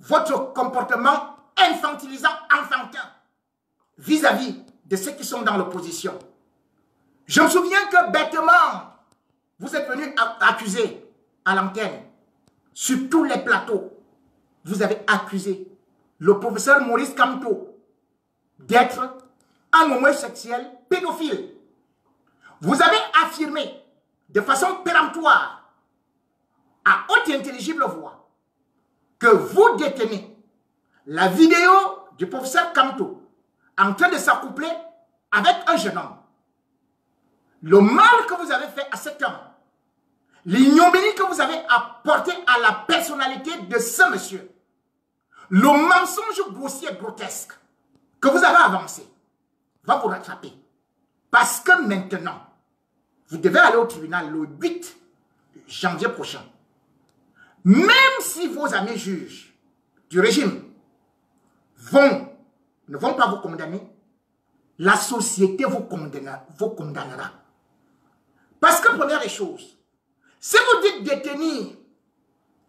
votre comportement infantilisant, enfantin, vis-à-vis de ceux qui sont dans l'opposition. Je me souviens que bêtement, vous êtes venu accuser à l'antenne, sur tous les plateaux, vous avez accusé le professeur Maurice Kamto d'être un homosexuel pédophile. Vous avez affirmé de façon péremptoire, à haute et intelligible voix, que vous détenez la vidéo du professeur Kamto en train de s'accoupler avec un jeune homme. Le mal que vous avez fait à cet homme l'ignominie que vous avez apportée à la personnalité de ce monsieur, le mensonge grossier et grotesque que vous avez avancé, va vous rattraper. Parce que maintenant, vous devez aller au tribunal le 8 janvier prochain. Même si vos amis juges du régime ne vont pas vous condamner, la société vous condamnera. Parce que première des choses, si vous dites détenir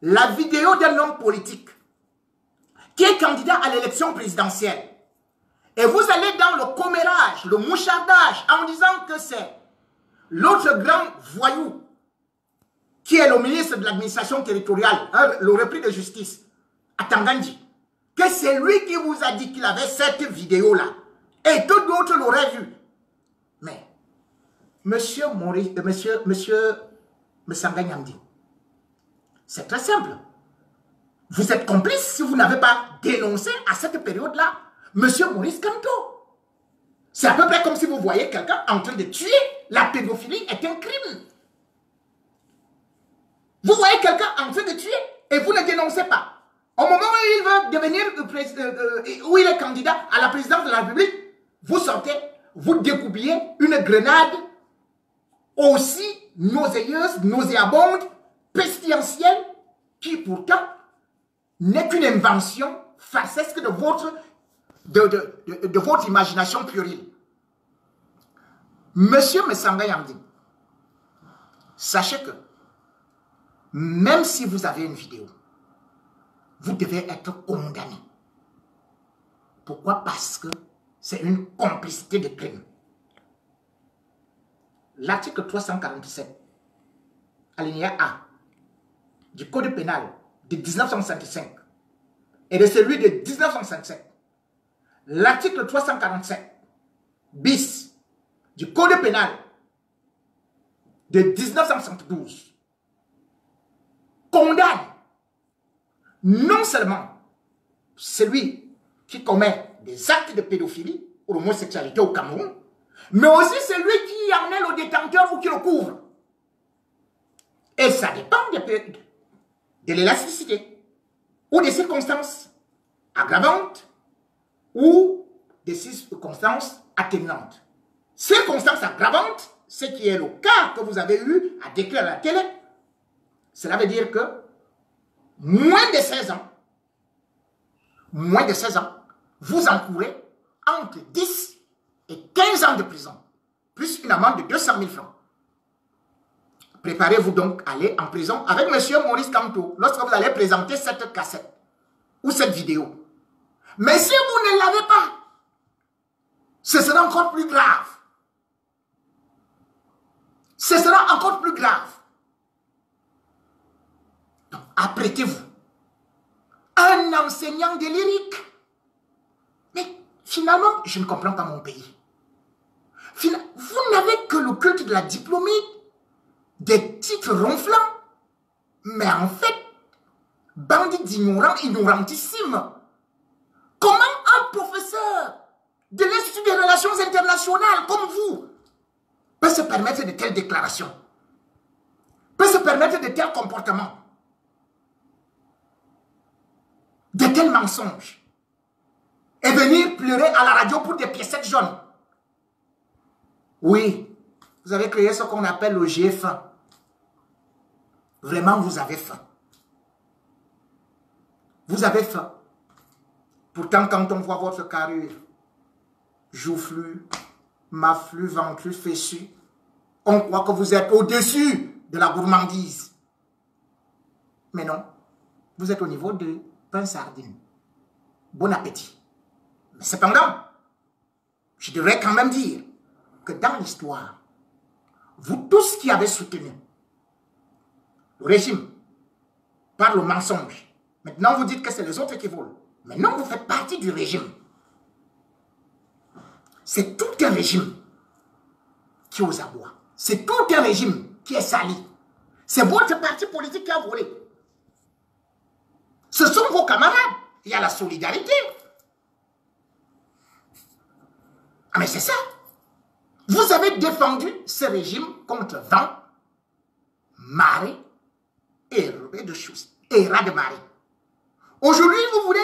la vidéo d'un homme politique qui est candidat à l'élection présidentielle, et vous allez dans le commérage, le mouchardage, en disant que c'est l'autre grand voyou qui est le ministre de l'administration territoriale, le repris de justice, à Tangandji, que c'est lui qui vous a dit qu'il avait cette vidéo-là, et que d'autres l'auraient vue. Mais, monsieur Messanga Nyamdi, c'est très simple. Vous êtes complice si vous n'avez pas dénoncé à cette période-là monsieur Maurice Kamto. C'est à peu près comme si vous voyez quelqu'un en train de tuer. La pédophilie est un crime. Vous voyez quelqu'un en train de tuer et vous ne dénoncez pas. Au moment où il veut devenir, où il est candidat à la présidence de la République, vous sortez, vous découpillez une grenade aussi nauséeuse, nauséabonde, pestilentielle, qui pourtant n'est qu'une invention farcesque de votre imagination puérile. Monsieur Messanga Nyamdi, sachez que même si vous avez une vidéo, vous devez être condamné. Pourquoi? Parce que c'est une complicité de crime. L'article 347, alinéa A, du Code pénal de 1965 et de celui de 1957, l'article 347 bis du Code pénal de 1972 condamne non seulement celui qui commet des actes de pédophilie ou d'homosexualité au Cameroun, mais aussi celui qui en est le détenteur ou qui le couvre. Et ça dépend de l'élasticité ou des circonstances aggravantes ou des circonstances atténuantes. Circonstances aggravantes, ce qui est le cas que vous avez eu à déclarer à la télé, cela veut dire que moins de 16 ans, vous encourez entre 10 et 15 ans de prison, plus une amende de 200 000 francs. Préparez-vous donc à aller en prison avec M. Maurice Kamto lorsque vous allez présenter cette cassette ou cette vidéo. Mais si vous ne l'avez pas, ce sera encore plus grave. Ce sera encore plus grave. Donc, apprêtez-vous. Un enseignant de lyrique. Mais finalement, je ne comprends pas mon pays. Vous n'avez que le culte de la diplômée, des titres ronflants. Mais en fait, bandit d'ignorants, ignorantissimes. Comment un professeur de l'Institut des Relations Internationales comme vous peut se permettre de telles déclarations, peut se permettre de tels comportements, de tels mensonges, et venir pleurer à la radio pour des piécettes jaunes? Oui, vous avez créé ce qu'on appelle le GF1. Vraiment, vous avez faim. Vous avez faim. Pourtant, quand on voit votre carrure, joufflu, maflu, ventru, fessu, on croit que vous êtes au-dessus de la gourmandise. Mais non, vous êtes au niveau de pain sardine. Bon appétit. Mais cependant, je devrais quand même dire que dans l'histoire, vous tous qui avez soutenu le régime par le mensonge, maintenant vous dites que c'est les autres qui volent. Maintenant vous faites partie du régime. C'est tout un régime qui est aux abois. C'est tout un régime qui est sali. C'est votre parti politique qui a volé. Ce sont vos camarades. Il y a la solidarité. Ah mais c'est ça. Vous avez défendu ce régime contre vent, marée et de choses, et ras de marée. Aujourd'hui, vous voulez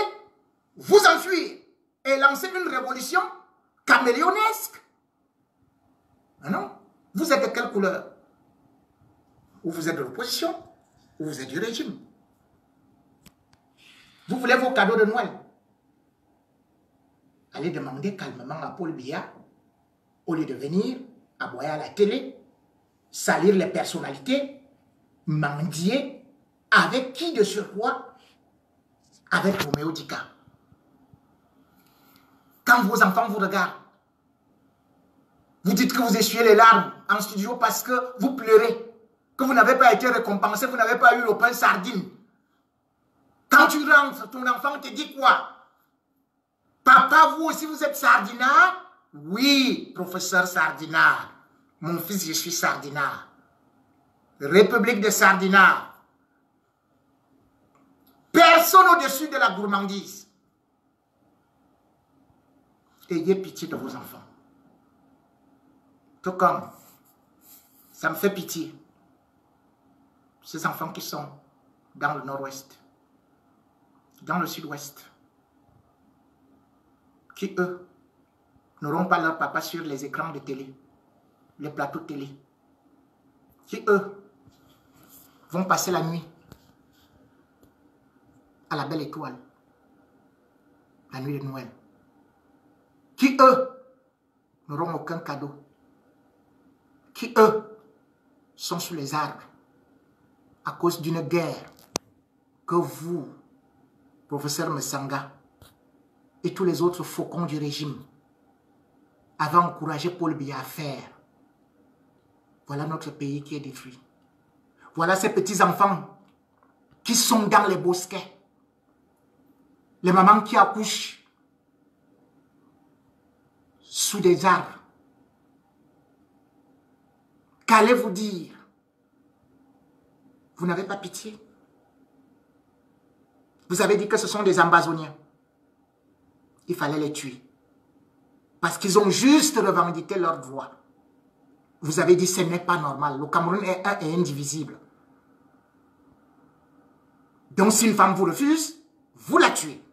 vous enfuir et lancer une révolution caméléonesque. Ah non, vous êtes de quelle couleur? Ou vous êtes de l'opposition, ou vous êtes du régime. Vous voulez vos cadeaux de Noël? Allez demander calmement à Paul Biya, au lieu de venir aboyer à la télé, salir les personnalités, mendier, avec qui de surcroît? Avec Roméo Dika. Quand vos enfants vous regardent, vous dites que vous essuyez les larmes en studio parce que vous pleurez, que vous n'avez pas été récompensé, vous n'avez pas eu le pain sardine. Quand tu rentres, ton enfant te dit quoi? Papa, vous aussi vous êtes sardinard? Oui, professeur Sardinard. Mon fils, je suis sardinard. République de Sardinard. Personne au-dessus de la gourmandise. Ayez pitié de vos enfants. Tout comme ça me fait pitié. Ces enfants qui sont dans le nord-ouest, dans le sud-ouest, qui eux n'auront pas leur papa sur les écrans de télé, les plateaux de télé, qui eux vont passer la nuit à la belle étoile, la nuit de Noël, qui eux n'auront aucun cadeau, qui eux sont sous les arbres à cause d'une guerre que vous, professeur Messanga, et tous les autres faucons du régime avaient encouragé Paul Biya à faire. Voilà notre pays qui est détruit. Voilà ces petits-enfants qui sont dans les bosquets. Les mamans qui accouchent sous des arbres. Qu'allez-vous dire? Vous n'avez pas pitié? Vous avez dit que ce sont des Ambazoniens. Il fallait les tuer. Parce qu'ils ont juste revendiqué leurs droits. Vous avez dit que ce n'est pas normal. Le Cameroun est un et indivisible. Donc si une femme vous refuse, vous la tuez.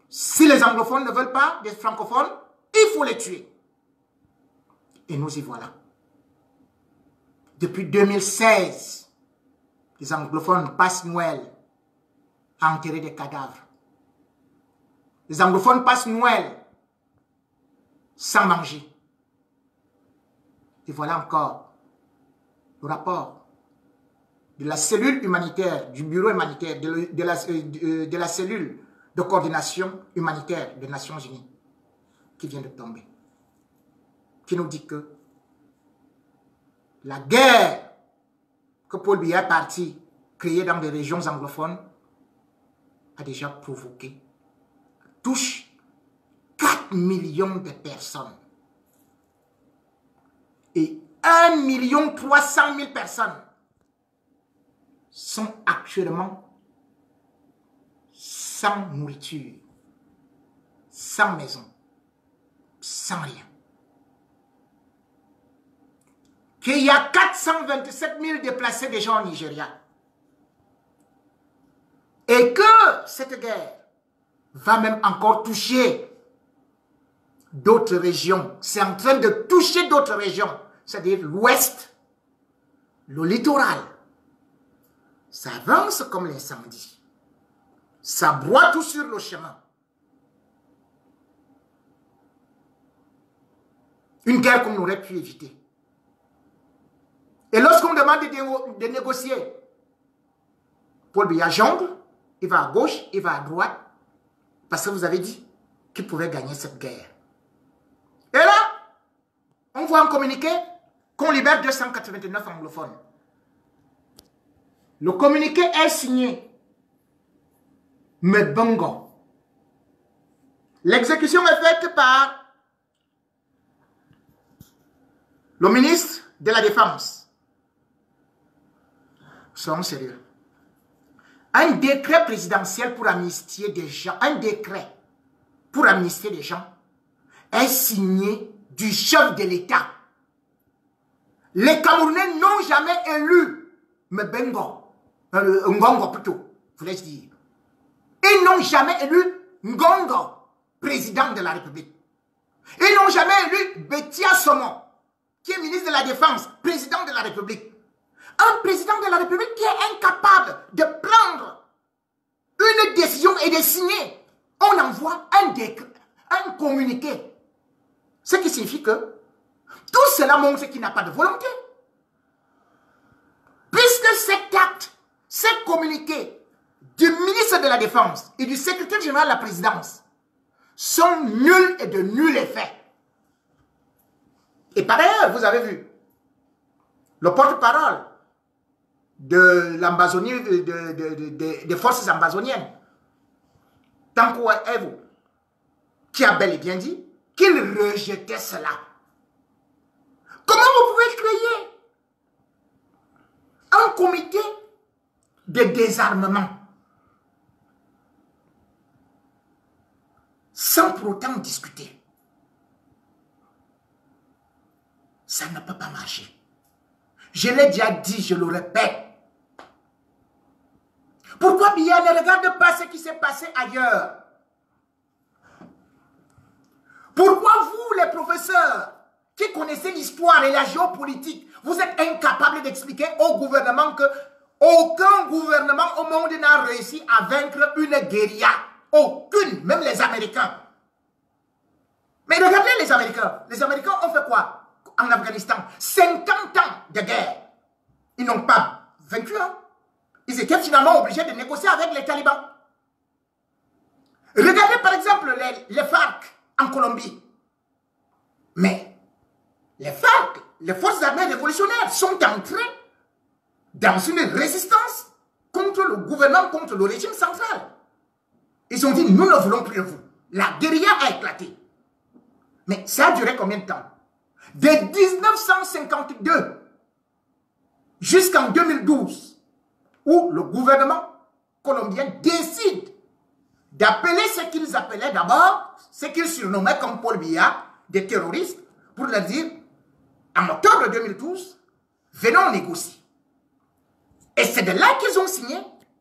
Si les anglophones ne veulent pas des francophones, il faut les tuer. Et nous y voilà. Depuis 2016, les anglophones passent Noël à enterrer des cadavres. Les anglophones passent Noël sans manger. Et voilà encore le rapport de la cellule humanitaire, du bureau humanitaire, de la cellule de coordination humanitaire des Nations Unies qui vient de tomber. Qui nous dit que la guerre que Paul Biya est parti créer dans des régions anglophones a déjà provoqué, touche 4 millions de personnes. Et 1 300 000 personnes sont actuellement sans nourriture, sans maison, sans rien. Qu'il y a 427 000 déplacés déjà au Nigeria. Et que cette guerre va même encore toucher d'autres régions. C'est en train de toucher d'autres régions, c'est-à-dire l'ouest, le littoral. Ça avance comme l'incendie. Ça broie tout sur le chemin. Une guerre qu'on aurait pu éviter. Et lorsqu'on demande de négocier, Paul Biya jongle, il va à gauche, il va à droite, parce que vous avez dit qu'il pouvait gagner cette guerre. Et là, on voit un communiqué qu'on libère 289 anglophones. Le communiqué est signé Mbongo. L'exécution est faite par le ministre de la Défense. Soyons sérieux. Un décret présidentiel pour amnistier des gens, un décret pour amnistier des gens est signé du chef de l'État. Les Camerounais n'ont jamais élu Mbengo, Ngongo plutôt, voulais-je dire. Ils n'ont jamais élu Ngongo, président de la République. Ils n'ont jamais élu Betia Somon, qui est ministre de la Défense, président de la République. Un président de la République qui est incapable de prendre une décision et de signer. On envoie un communiqué. Ce qui signifie que tout cela montre qu'il n'a pas de volonté. Puisque cet acte, ces communiqués du ministre de la Défense et du secrétaire général de la présidence sont nuls et de nul effet. Et par ailleurs, vous avez vu, le porte-parole de l'Ambazonie, des forces ambazoniennes, Tanko Evo, qui a bel et bien dit qu'il rejetait cela. Comment vous pouvez créer un comité de désarmement sans pour autant discuter? Ça ne peut pas marcher. Je l'ai déjà dit, je le répète. Pourquoi Biya ne regarde pas ce qui s'est passé ailleurs? Pourquoi vous, les professeurs, qui connaissez l'histoire et la géopolitique, vous êtes incapables d'expliquer au gouvernement que aucun gouvernement au monde n'a réussi à vaincre une guérilla? Aucune, même les Américains. Mais regardez les Américains. Les Américains ont fait quoi en Afghanistan? 50 ans de guerre. Ils n'ont pas vaincu, hein? Ils étaient finalement obligés de négocier avec les talibans. Regardez par exemple les FARC en Colombie. Mais les FARC, les forces armées révolutionnaires, sont entrées dans une résistance contre le gouvernement, contre le régime central. Ils ont dit, nous ne voulons plus de vous. La guérilla a éclaté. Mais ça a duré combien de temps? De 1952 jusqu'en 2012, où le gouvernement colombien décide d'appeler ce qu'ils appelaient d'abord, ce qu'ils surnommaient comme Paul Biya, des terroristes, pour leur dire, en octobre 2012, venons négocier. Et c'est de là qu'ils ont signé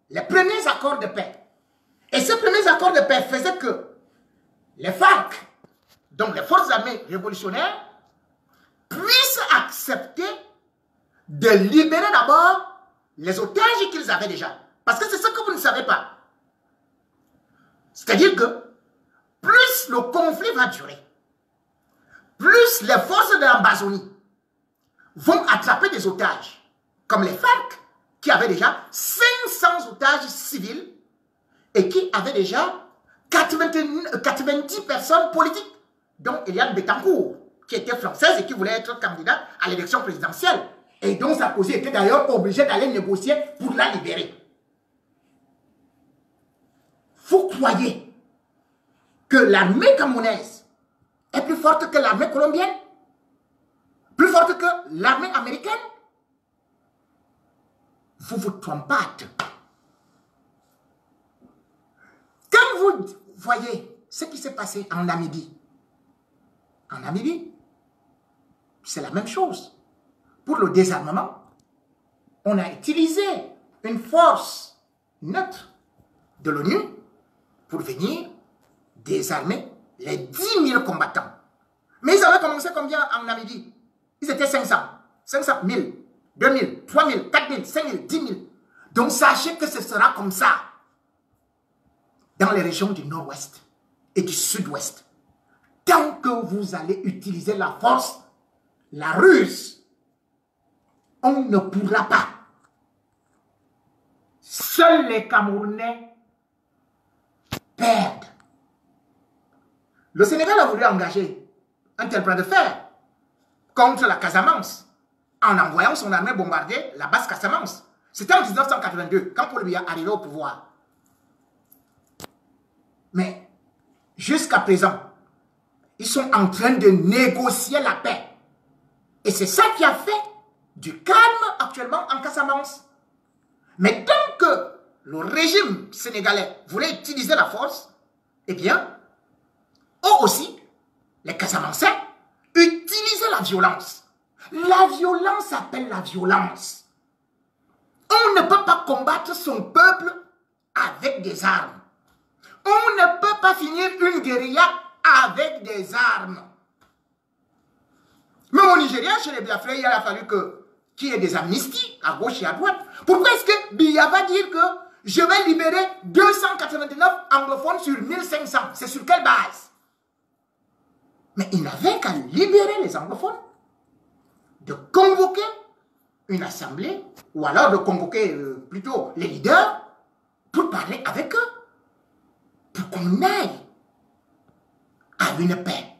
les premiers accords de paix. Et ces premiers accords de paix faisaient que les FARC, donc les forces armées révolutionnaires, puissent accepter de libérer d'abord les otages qu'ils avaient déjà. Parce que c'est ce que vous ne savez pas. C'est-à-dire que plus le conflit va durer, plus les forces de l'Ambazonie vont attraper des otages, comme les FARC, qui avaient déjà 500 otages civils et qui avaient déjà 90 personnes politiques, dont Eliane Bettencourt, qui était française et qui voulait être candidate à l'élection présidentielle. Et dont Sarkozy était d'ailleurs obligé d'aller négocier pour la libérer. Vous croyez que l'armée camerounaise est plus forte que l'armée colombienne? Plus forte que l'armée américaine? Vous vous trompez. Quand vous voyez ce qui s'est passé en Namibie, c'est la même chose. Pour le désarmement, on a utilisé une force neutre de l'ONU pour venir désarmer les 10 000 combattants. Mais ils avaient commencé combien en Namibie? Ils étaient 500, 500 000, 2 000, 3 000, 4 000, 5 000, 10 000. Donc sachez que ce sera comme ça dans les régions du nord-ouest et du sud-ouest. Tant que vous allez utiliser la force, la ruse, on ne pourra pas. Seuls les Camerounais perdent. Le Sénégal a voulu engager un tel plan de fer contre la Casamance en envoyant son armée bombarder la base Casamance. C'était en 1982, quand Paul Biya arrivait au pouvoir. Mais jusqu'à présent, ils sont en train de négocier la paix. Et c'est ça qui a fait du calme actuellement en Casamance. Mais tant que le régime sénégalais voulait utiliser la force, eh bien, eux aussi, les Casamançais, utilisaient la violence. La violence appelle la violence. On ne peut pas combattre son peuple avec des armes. On ne peut pas finir une guérilla avec des armes. Même au Nigeria, chez les Biafrais, il a fallu qu'il y ait des amnisties à gauche et à droite. Pourquoi est-ce que Biya va dire que je vais libérer 289 anglophones sur 1500? C'est sur quelle base? Mais il n'avait qu'à libérer les anglophones, de convoquer une assemblée, ou alors de convoquer plutôt les leaders, pour parler avec eux, pour qu'on aille à une paix.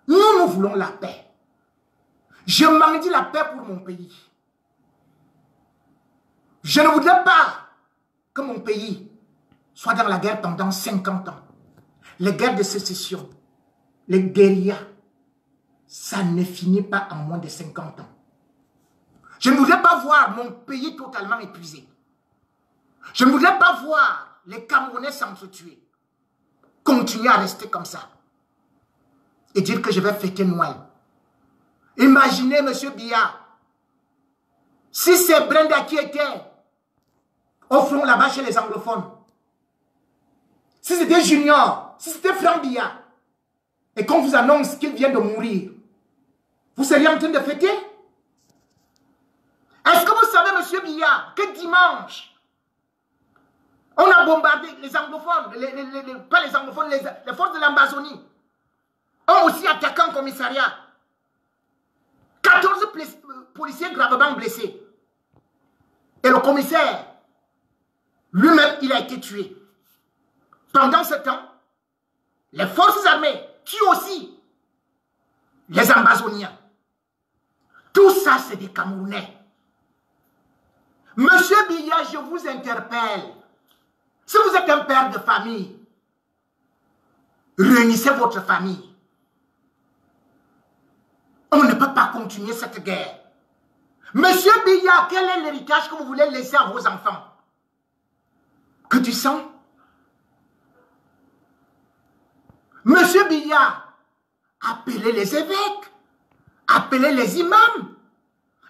Nous voulons la paix. Je mendie la paix pour mon pays. Je ne voudrais pas que mon pays soit dans la guerre pendant 50 ans. Les guerres de sécession, les guérillas, ça ne finit pas en moins de 50 ans. Je ne voudrais pas voir mon pays totalement épuisé. Je ne voudrais pas voir les Camerounais s'entretuer. Continuer à rester comme ça. Et dire que je vais fêter Noël. Imaginez, M. Biya, si c'est Brenda qui était au front là-bas chez les anglophones, si c'était Junior, si c'était Franck Biya, et qu'on vous annonce qu'il vient de mourir, vous seriez en train de fêter? Est-ce que vous savez, M. Biya, que dimanche, on a bombardé les anglophones, pas les anglophones, les forces de l'Ambazonie, ont aussi attaqué un commissariat. 14 policiers gravement blessés. Et le commissaire, lui-même, il a été tué. Pendant ce temps, les forces armées tuent aussi les Ambazoniens. Tout ça, c'est des Camerounais. Monsieur Biya, je vous interpelle. Si vous êtes un père de famille, réunissez votre famille. On ne peut pas continuer cette guerre. Monsieur Biya, quel est l'héritage que vous voulez laisser à vos enfants? Que du sang? Monsieur Biya, appelez les évêques, appelez les imams,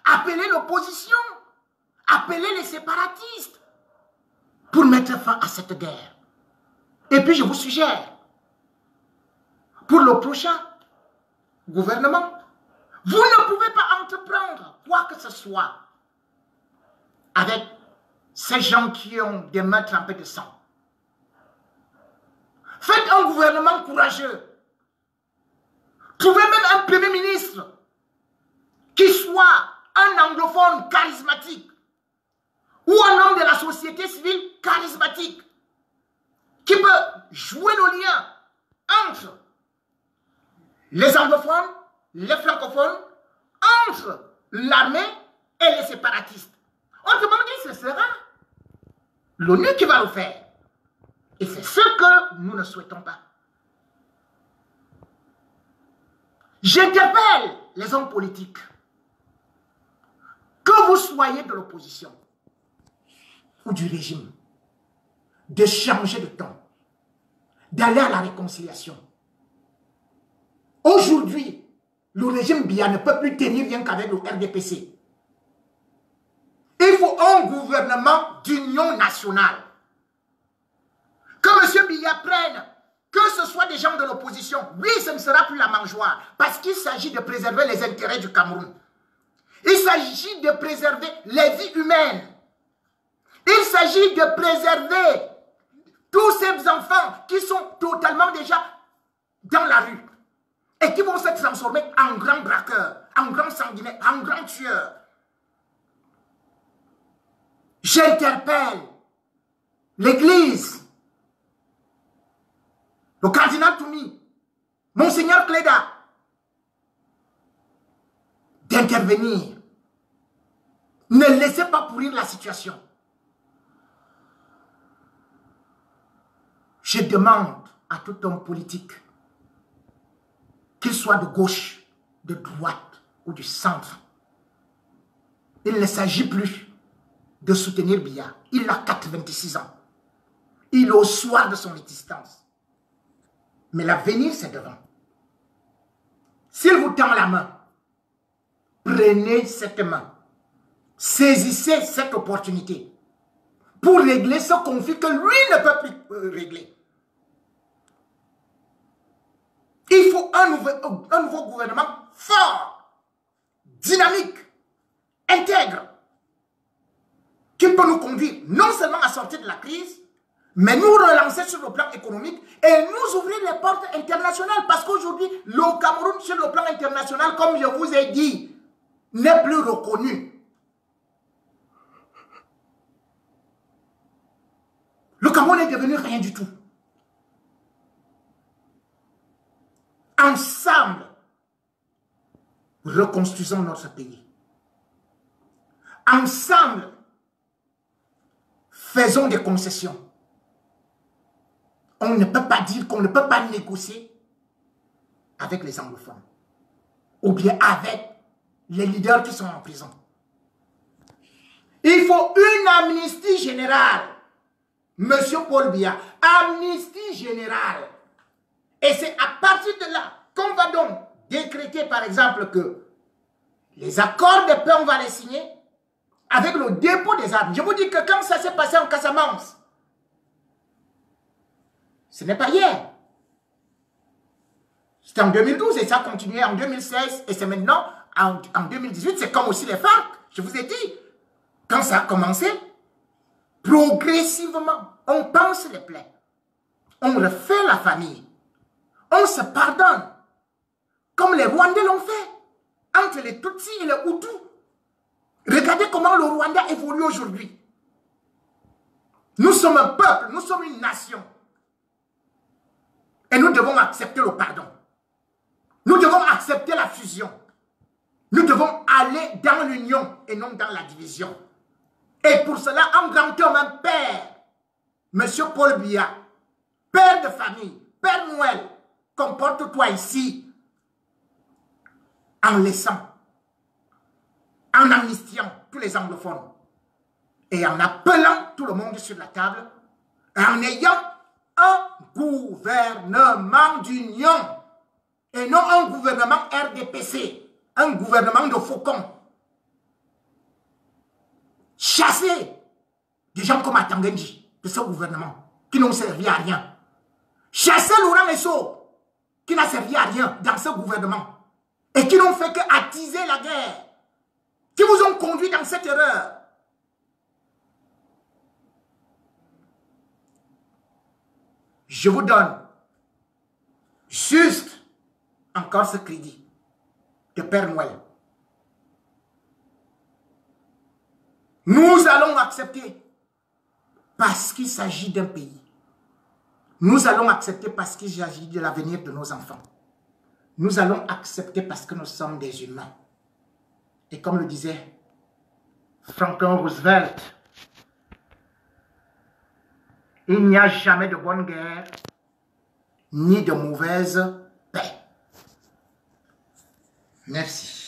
appelez l'opposition, appelez les séparatistes pour mettre fin à cette guerre. Et puis je vous suggère, pour le prochain gouvernement, vous ne pouvez pas entreprendre quoi que ce soit avec ces gens qui ont des mains trempées de sang. Faites un gouvernement courageux. Trouvez même un premier ministre qui soit un anglophone charismatique ou un homme de la société civile charismatique qui peut jouer le lien entre les anglophones, les francophones, entre l'armée et les séparatistes. Autrement dit, ce sera l'ONU qui va le faire. Et c'est ce que nous ne souhaitons pas. J'interpelle les hommes politiques. Que vous soyez de l'opposition ou du régime, de changer de ton, d'aller à la réconciliation. Aujourd'hui, le régime Biya ne peut plus tenir rien qu'avec le RDPC. Il faut un gouvernement d'union nationale. Que M. Biya prenne, que ce soit des gens de l'opposition, oui, ce ne sera plus la mangeoire, parce qu'il s'agit de préserver les intérêts du Cameroun. Il s'agit de préserver les vies humaines. Il s'agit de préserver tous ces enfants qui sont totalement déjà dans la rue et qui vont se transformer en grands braqueurs, en grands sanguinaires, en grands tueurs. J'interpelle l'Église, le cardinal Toumi, Monseigneur Cléda, d'intervenir. Ne laissez pas pourrir la situation. Je demande à tout homme politique, qu'il soit de gauche, de droite ou du centre, il ne s'agit plus de soutenir Biya. Il a 86 ans. Il est au soir de son existence. Mais l'avenir, c'est devant. S'il vous tend la main, prenez cette main Saisissez cette opportunité pour régler ce conflit que lui ne peut plus régler. Il faut un nouveau gouvernement fort, dynamique, intègre, qui peut nous conduire non seulement à sortir de la crise, mais nous relancer sur le plan économique et nous ouvrir les portes internationales. Parce qu'aujourd'hui, le Cameroun, sur le plan international, comme je vous ai dit, n'est plus reconnu. Le Cameroun est devenu rien du tout. Ensemble, reconstruisons notre pays. Ensemble, faisons des concessions. On ne peut pas dire qu'on ne peut pas négocier avec les anglophones ou bien avec les leaders qui sont en prison. Il faut une amnistie générale. Monsieur Paul Biya, amnistie générale. Et c'est à partir de là qu'on va donc décréter par exemple que les accords de paix, on va les signer avec le dépôt des armes. Je vous dis que quand ça s'est passé en Casamance, ce n'est pas hier. C'était en 2012 et ça a continué en 2016 et c'est maintenant en 2018. C'est comme aussi les FARC. Je vous ai dit, quand ça a commencé, progressivement, on pense les plaies. On refait la famille. On se pardonne. Comme les Rwandais l'ont fait. Entre les Tutsis et les Hutus. Regardez comment le Rwanda évolue aujourd'hui. Nous sommes un peuple, nous sommes une nation. Et nous devons accepter le pardon. Nous devons accepter la fusion. Nous devons aller dans l'union et non dans la division. Et pour cela, un grand homme, un père, Monsieur Paul Biya, père de famille, Père Noël, comporte-toi ici en laissant, en amnistiant tous les anglophones et en appelant tout le monde sur la table, en ayant un gouvernement d'union et non un gouvernement RDPC, un gouvernement de faucons. Chasser des gens comme Atangenji de ce gouvernement qui n'ont servi à rien. Chasser Laurent Messo qui n'a servi à rien dans ce gouvernement et qui n'ont fait qu'attiser la guerre, qui vous ont conduit dans cette erreur. Je vous donne juste encore ce crédit de Père Noël. Nous allons accepter parce qu'il s'agit d'un pays. Nous allons accepter parce qu'il s'agit de l'avenir de nos enfants. Nous allons accepter parce que nous sommes des humains. Et comme le disait Franklin Roosevelt, il n'y a jamais de bonne guerre, ni de mauvaise paix. Merci.